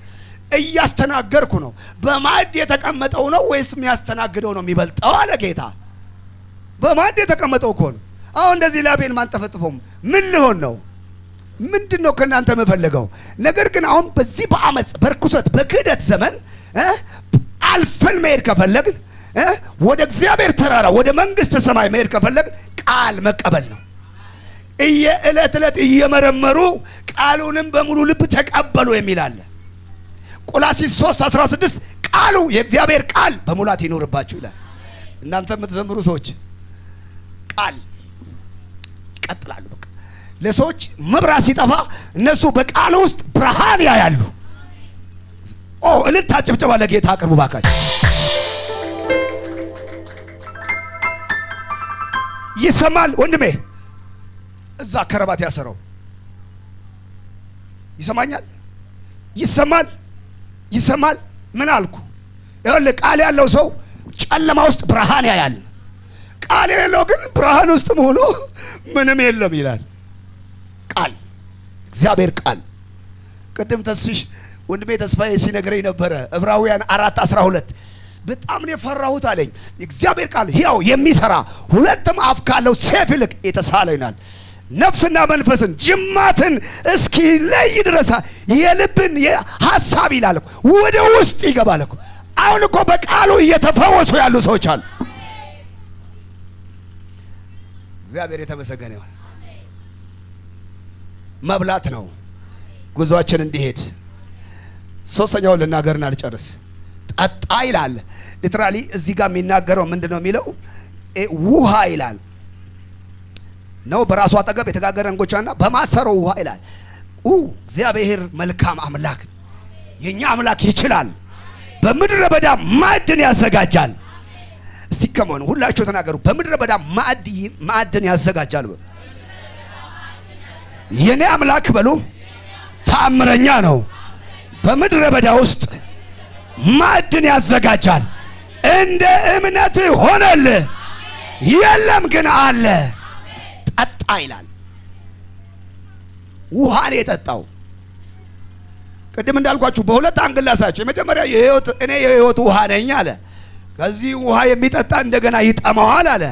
እያስተናገርኩ ነው። በማዕድ የተቀመጠው ነው ወይስ የሚያስተናግደው ነው የሚበልጠው? አለ ጌታ። በማዕድ የተቀመጠው እኮ ነው። አሁን እንደዚህ ላቤን ማንጠፈጥፎም ምን ሊሆን ነው? ምንድን ነው ከእናንተ የምፈልገው? ነገር ግን አሁን በዚህ በአመፅ በርኩሰት በክህደት ዘመን አልፈን መሄድ ከፈለግን፣ ወደ እግዚአብሔር ተራራ ወደ መንግስተ ሰማይ መሄድ ከፈለግን ቃል መቀበል ነው። ዕለት እየመረመሩ ቃሉንም በሙሉ ልብ ተቀበሉ የሚል አለ። ቆላስይስ 3:16 ቃሉ የእግዚአብሔር ቃል በሙላት ይኖርባችሁ ይላል። እናንተ የምትዘምሩ ሰዎች ቃል ይቀጥላሉ። በቃ ለሰዎች መብራት ሲጠፋ እነሱ በቃሉ ውስጥ ብርሃን ያያሉ። እልልታ ጭብጨባ ለጌታ አቅርቡ ባካችሁ። ይሰማል ወንድሜ፣ እዛ ከረባት ያሰረው ይሰማኛል፣ ይሰማል። ምን አልኩ? ይኸውልህ ቃል ያለው ሰው ጨለማ ውስጥ ብርሃን ያያል። ቃል የሌለው ግን ብርሃን ውስጥም ሆኖ ምንም የለም ይላል። ቃል እግዚአብሔር ቃል። ቅድም ተስፍሽ ወንድሜ ተስፋዬ ሲነግረኝ ነበረ ዕብራውያን 4:12 በጣም ነው የፈራሁት አለኝ። እግዚአብሔር ቃል ሕያው የሚሰራ ሁለትም አፍ ካለው ሰይፍ ይልቅ የተሳለ ይላል፣ ነፍስና መንፈስን ጅማትን እስኪ ለይ ድረስ የልብን ሐሳብ ይላል እኮ ወደ ውስጥ ይገባል እኮ። አሁን እኮ በቃሉ እየተፈወሱ ያሉ ሰዎች አሉ። እግዚአብሔር የተመሰገነ ይሁን። መብላት ነው ጉዟችን እንዲሄድ። ሶስተኛውን ልናገርና ልጨርስ። ጠጣ ይላል። ሊትራሊ እዚህ ጋር የሚናገረው ምንድነው የሚለው? ውሃ ይላል ነው በራሱ አጠገብ የተጋገረ እንጎቻና በማሰረው ውሃ ይላል። እግዚአብሔር መልካም አምላክ፣ የኛ አምላክ ይችላል። በምድረ በዳ ማዕድን ያዘጋጃል። እስቲ ከመሆኑ ሁላችሁ ተናገሩ። በምድረ በዳ ማዕድን ያዘጋጃል። የኔ አምላክ በሉ ተአምረኛ ነው። በምድረ በዳ ውስጥ ማዕድን ያዘጋጃል። እንደ እምነት ሆነልህ። የለም ግን አለ። ጠጣ ይላል። ውሃን የጠጣው ቅድም እንዳልኳችሁ በሁለት አንግል ላሳችሁ። የመጀመሪያ እኔ የሕይወት ውሃ ነኝ አለ። ከዚህ ውሃ የሚጠጣ እንደገና ይጠማዋል አለ።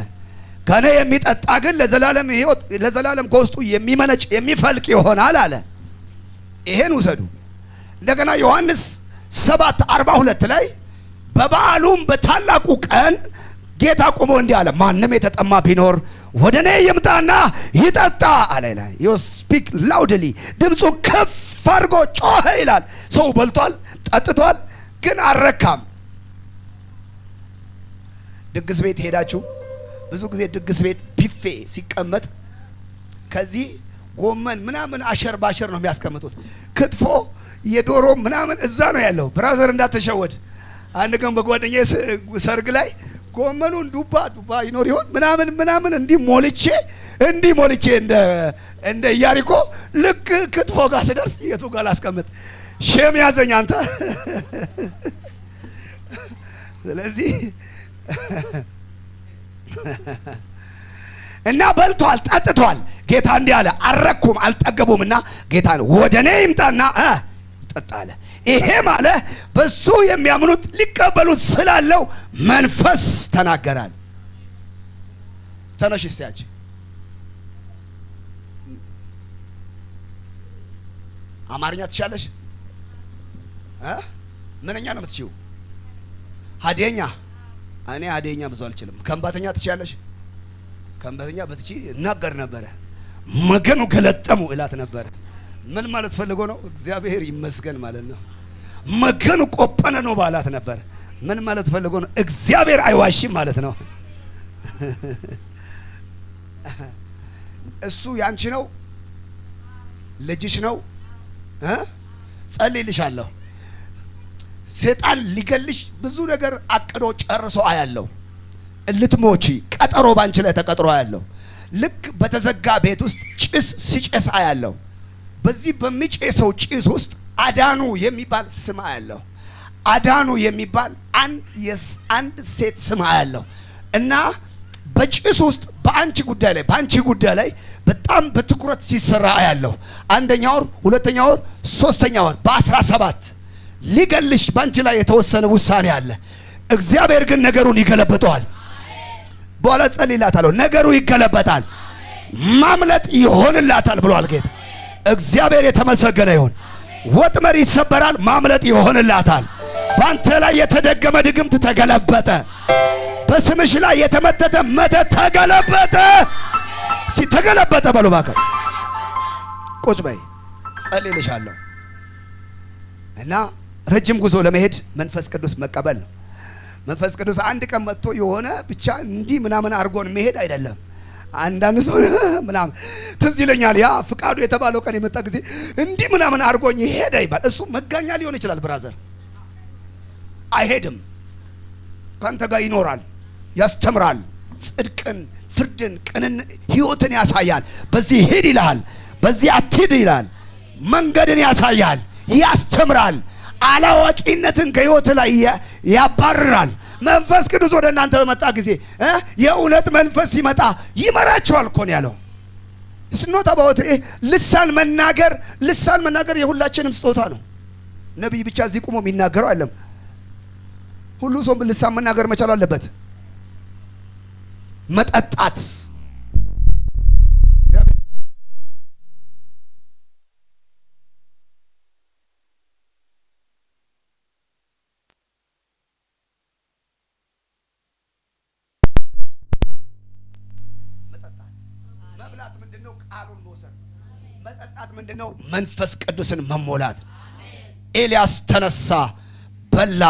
ከኔ የሚጠጣ ግን ለዘላለም ሕይወት ለዘላለም ከውስጡ የሚመነጭ የሚፈልቅ ይሆናል አለ። ይሄን ውሰዱ። እንደገና ዮሐንስ 7:42 ላይ በበዓሉም በታላቁ ቀን ጌታ ቆሞ እንዲህ አለ፣ ማንም የተጠማ ቢኖር ወደ እኔ ይምጣና ይጠጣ አለ ይላል። ዩ ስፒክ ላውድሊ፣ ድምፁ ከፍ አድርጎ ጮኸ ይላል። ሰው በልቷል ጠጥቷል፣ ግን አልረካም። ድግስ ቤት ሄዳችሁ ብዙ ጊዜ ድግስ ቤት ቢፌ ሲቀመጥ ከዚህ ጎመን ምናምን አሸር ባሸር ነው የሚያስቀምጡት። ክትፎ የዶሮ ምናምን እዛ ነው ያለው። ብራዘር እንዳትሸወድ። አንድ ቀን በጓደኛዬ ሰርግ ላይ ጎመኑን ዱባ ይኖር ይሆን ምናምን እንዲህ ሞልቼ እንደ ኢያሪኮ ልክ ክትፎ ጋር ስደርስ የቱ ጋር ላስቀምጥ ሼም ያዘኝ አንተ። ስለዚህ እና በልቷል ጠጥቷል። ጌታ እንዲህ አለ፣ አልረኩም አልጠገቡምና ጌታ ወደ እኔ ይምጣና ይጠጣ አለ። ይሄ ማለት በሱ የሚያምኑት ሊቀበሉት ስላለው መንፈስ ተናገራል። ተነሽ እስቲ አንቺ አማርኛ ትችያለሽ? ምንኛ ነው የምትችይው? ሀዲየኛ? እኔ ሀዲየኛ ብዙ አልችልም። ከምባተኛ ትችያለሽ? ከምባተኛ በትቺ እናገር ነበረ። መገኑ ገለጠሙ እላት ነበረ። ምን ማለት ፈልጎ ነው? እግዚአብሔር ይመስገን ማለት ነው። መገኑ ቆጠነ ነው ባላት ነበር። ምን ማለት ፈልጎ ነው? እግዚአብሔር አይዋሽም ማለት ነው። እሱ ያንቺ ነው፣ ልጅሽ ነው። ጸልይልሻለሁ። ሰይጣን ሊገልሽ ብዙ ነገር አቅዶ ጨርሶ አያለው። ልትሞቺ ቀጠሮ ባንቺ ላይ ተቀጥሮ አያለው። ልክ በተዘጋ ቤት ውስጥ ጭስ ሲጨስ አያለው። በዚህ በሚጨሰው ጭስ ውስጥ አዳኑ የሚባል ስም አያለው። አዳኑ የሚባል አንድ ሴት ስም አያለው። እና በጭስ ውስጥ በአንቺ ጉዳይ ላይ በጣም በትኩረት ሲሰራ አያለው። አንደኛ ወር፣ ሁለተኛ ወር፣ ሶስተኛ ወር በ17 ሊገልሽ ባንቺ ላይ የተወሰነ ውሳኔ አለ። እግዚአብሔር ግን ነገሩን ይገለብጠዋል። በኋላ ጸልይላታለሁ። ነገሩ ይገለበጣል፣ ማምለጥ ይሆንላታል ብሏል ጌታ። እግዚአብሔር የተመሰገነ ይሁን። ወጥመድ ይሰበራል፣ ማምለጥ ይሆንላታል። ባንተ ላይ የተደገመ ድግምት ተገለበጠ። በስምሽ ላይ የተመተተ መተት ተገለበጠ። እስቲ ተገለበጠ በሉ እባክህ። ቁጭ በይ፣ ጸልይልሻለሁ። እና ረጅም ጉዞ ለመሄድ መንፈስ ቅዱስ መቀበል ነው። መንፈስ ቅዱስ አንድ ቀን መጥቶ የሆነ ብቻ እንዲህ ምናምን አድርጎን መሄድ አይደለም። አንዳንድ ሰው ምናምን ትዝ ይለኛል፣ ያ ፍቃዱ የተባለው ቀን የመጣ ጊዜ እንዲህ ምናምን አድርጎኝ ይሄድ አይባል። እሱ መጋኛ ሊሆን ይችላል። ብራዘር አይሄድም፣ ካንተ ጋር ይኖራል፣ ያስተምራል፣ ጽድቅን፣ ፍርድን፣ ቅንን ህይወትን ያሳያል። በዚህ ሂድ ይልሃል፣ በዚህ አትሂድ ይላል። መንገድን ያሳያል፣ ያስተምራል። አላዋቂነትን ከህይወት ላይ ያባርራል። መንፈስ ቅዱስ ወደ እናንተ በመጣ ጊዜ የእውነት መንፈስ ሲመጣ ይመራቸዋል እኮ ነው ያለው። ስኖታ ባወት ልሳን መናገር የሁላችንም ስጦታ ነው። ነብይ ብቻ እዚህ ቆሞ የሚናገረው አይደለም። ሁሉ ሰው ልሳን መናገር መቻል አለበት። መጠጣት መብላት ምንድነው? ቃሉን መውሰድ። መጠጣት ምንድነው? መንፈስ ቅዱስን መሞላት። ኤልያስ ተነሳ፣ በላ፣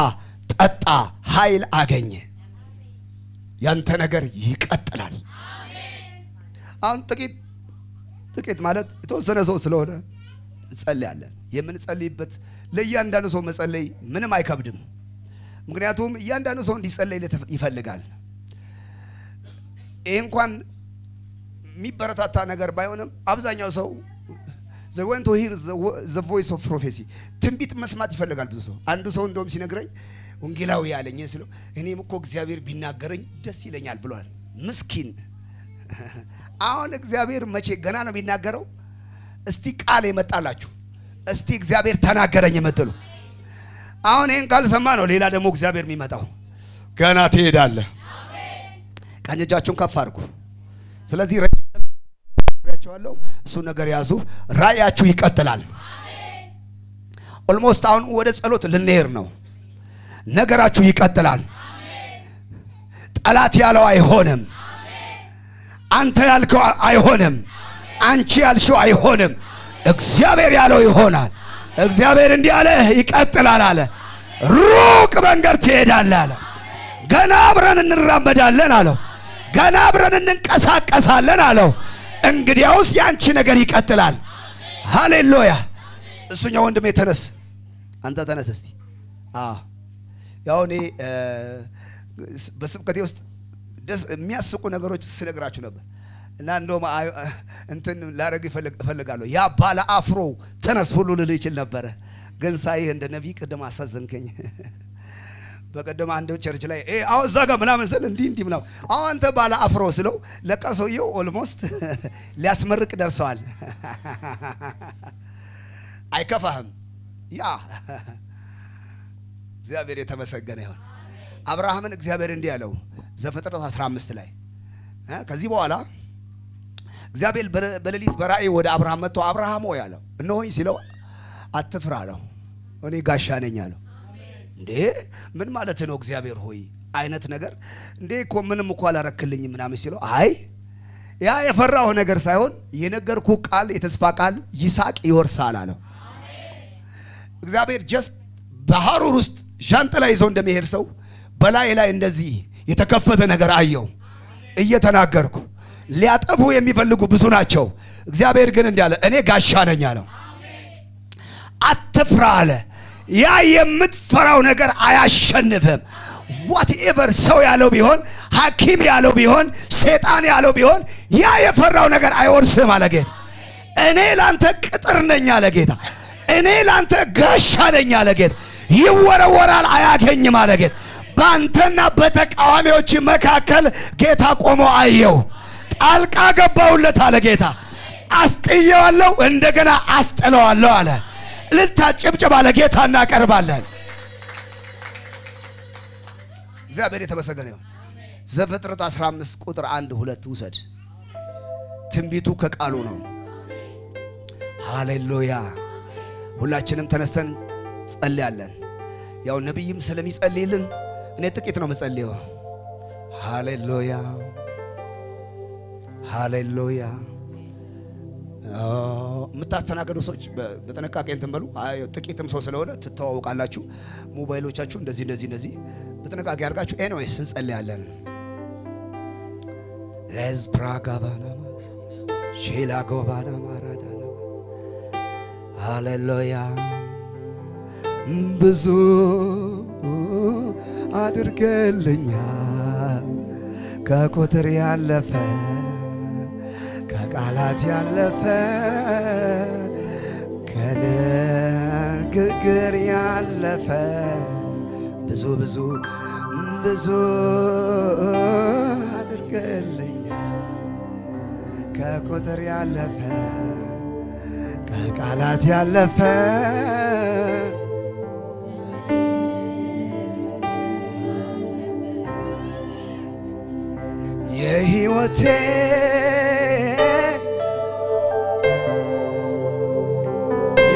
ጠጣ፣ ኃይል አገኘ። ያንተ ነገር ይቀጥላል። አሁን ጥቂት ማለት የተወሰነ ሰው ስለሆነ እንጸልያለን። የምንጸልይበት ለእያንዳንዱ ሰው መጸለይ ምንም አይከብድም። ምክንያቱም እያንዳንዱ ሰው እንዲጸለይ ይፈልጋል። ይሄ እንኳን የሚበረታታ ነገር ባይሆንም አብዛኛው ሰው they want to hear the voice of prophecy ትንቢት መስማት ይፈልጋል ብዙ ሰው። አንዱ ሰው እንደውም ሲነግረኝ ወንጌላዊ ያለኝ ስለው እኔም እኮ እግዚአብሔር ቢናገረኝ ደስ ይለኛል ብሏል። ምስኪን አሁን እግዚአብሔር መቼ ገና ነው የሚናገረው? እስቲ ቃል የመጣላችሁ እስቲ እግዚአብሔር ተናገረኝ የምትሉ አሁን ይሄን ካልሰማ ነው ሌላ ደግሞ እግዚአብሔር የሚመጣው። ገና ትሄዳለህ። ቀኝ እጃችሁን ከፍ አድርጉ። ስለዚህ ረጃቸዋለሁ እሱ ነገር ያዙ። ራእያችሁ ይቀጥላል። ኦልሞስት አሁን ወደ ጸሎት ልንሄድ ነው። ነገራችሁ ይቀጥላል። ጠላት ያለው አይሆንም። አንተ ያልከው አይሆንም። አንቺ ያልሽው አይሆንም። እግዚአብሔር ያለው ይሆናል። እግዚአብሔር እንዲህ አለ፣ ይቀጥላል አለ። ሩቅ መንገድ ትሄዳለህ አለ። ገና አብረን እንራመዳለን አለው። ገና አብረን እንንቀሳቀሳለን አለው። እንግዲያውስ ያንቺ ነገር ይቀጥላል። ሃሌሉያ። እሱኛው ወንድሜ ተነስ፣ አንተ ተነስ እስቲ። ያው እኔ በስብከቴ ውስጥ ደስ የሚያስቁ ነገሮች ስነግራችሁ ነበር እና እንደውም እንትን ላረግ እፈልጋለሁ። ያ ባለ አፍሮ ተነስ ሁሉ ልል ይችል ነበር፣ ግን ሳይህ እንደ ነቢይ ቅድም አሳዘንከኝ። በቀደም አንድ ቸርች ላይ አሁን እዛ ጋር ምናምን ስል እንዲህ ምናምን አሁን አንተ ባለ አፍሮ ስለው ለካ ሰውየው ኦልሞስት ሊያስመርቅ ደርሰዋል። አይከፋህም። ያ እግዚአብሔር የተመሰገነ ይሁን። አብርሃምን እግዚአብሔር እንዲህ ያለው ዘፍጥረት 15 ላይ ከዚህ በኋላ እግዚአብሔር በሌሊት በራእይ ወደ አብርሃም መጥቶ አብርሃም ሆይ አለው። እነሆኝ ሲለው አትፍራ አለው። እኔ ጋሻ ነኝ አለው። እንዴ ምን ማለት ነው እግዚአብሔር ሆይ አይነት ነገር እንዴ እኮ ምንም እኮ አላረክልኝ ምናምን ሲለው አይ ያ የፈራው ነገር ሳይሆን የነገርኩ ቃል የተስፋ ቃል ይስሐቅ ይወርሳል አለው። እግዚአብሔር ጀስት በሐሩር ውስጥ ዣንጥላ ይዞ እንደሚሄድ ሰው በላይ ላይ እንደዚህ የተከፈተ ነገር አየው። እየተናገርኩ ሊያጠፉ የሚፈልጉ ብዙ ናቸው። እግዚአብሔር ግን እንዲህ አለ፣ እኔ ጋሻ ነኝ አለው። አትፍራ አለ። ያ የምትፈራው ነገር አያሸንፍም። ዋትኤቨር ሰው ያለው ቢሆን፣ ሐኪም ያለው ቢሆን፣ ሰይጣን ያለው ቢሆን ያ የፈራው ነገር አይወርስም አለ ጌታ። እኔ ላንተ ቅጥር ነኝ አለ ጌታ። እኔ ላንተ ጋሻ ነኝ አለ ጌታ። ይወረወራል አያገኝም አለ ጌታ። ባንተና በተቃዋሚዎች መካከል ጌታ ቆሞ አየው። ጣልቃ ገባውለት አለ ጌታ። አስጥየዋለሁ እንደገና አስጥለዋለሁ አለ። ልታጨብጨብ አለ ጌታ። እናቀርባለን። እግዚአብሔር የተመሰገነ ይሁን። ዘፍጥረት 15 ቁጥር 1-2 ውሰድ። ትንቢቱ ከቃሉ ነው። ሃሌሉያ። ሁላችንም ተነስተን ጸልያለን። ያው ነብይም ስለሚጸልይልን እኔ ጥቂት ነው መጸልየው። ሃሌሉያ ሃሌሉያ። የምታስተናገዱ ሰዎች በጥንቃቄ እንትን በሉ። ጥቂትም ሰው ስለሆነ ትተዋወቃላችሁ። ሞባይሎቻችሁ እንደዚህ በጥንቃቄ አድርጋችሁ ኤኒዌይስ እንጸልያለን። ለዝ ፕራጋባናማስ ሼላጎባና ማራዳና ሃሌሉያ። ብዙ አድርገልኛል ከቁጥር ያለፈ ከቃላት ያለፈ ከንግግር ያለፈ ብዙ ብዙ ብዙ አድርገልኛል። ከቁጥር ያለፈ ከቃላት ያለፈ የሕይወቴ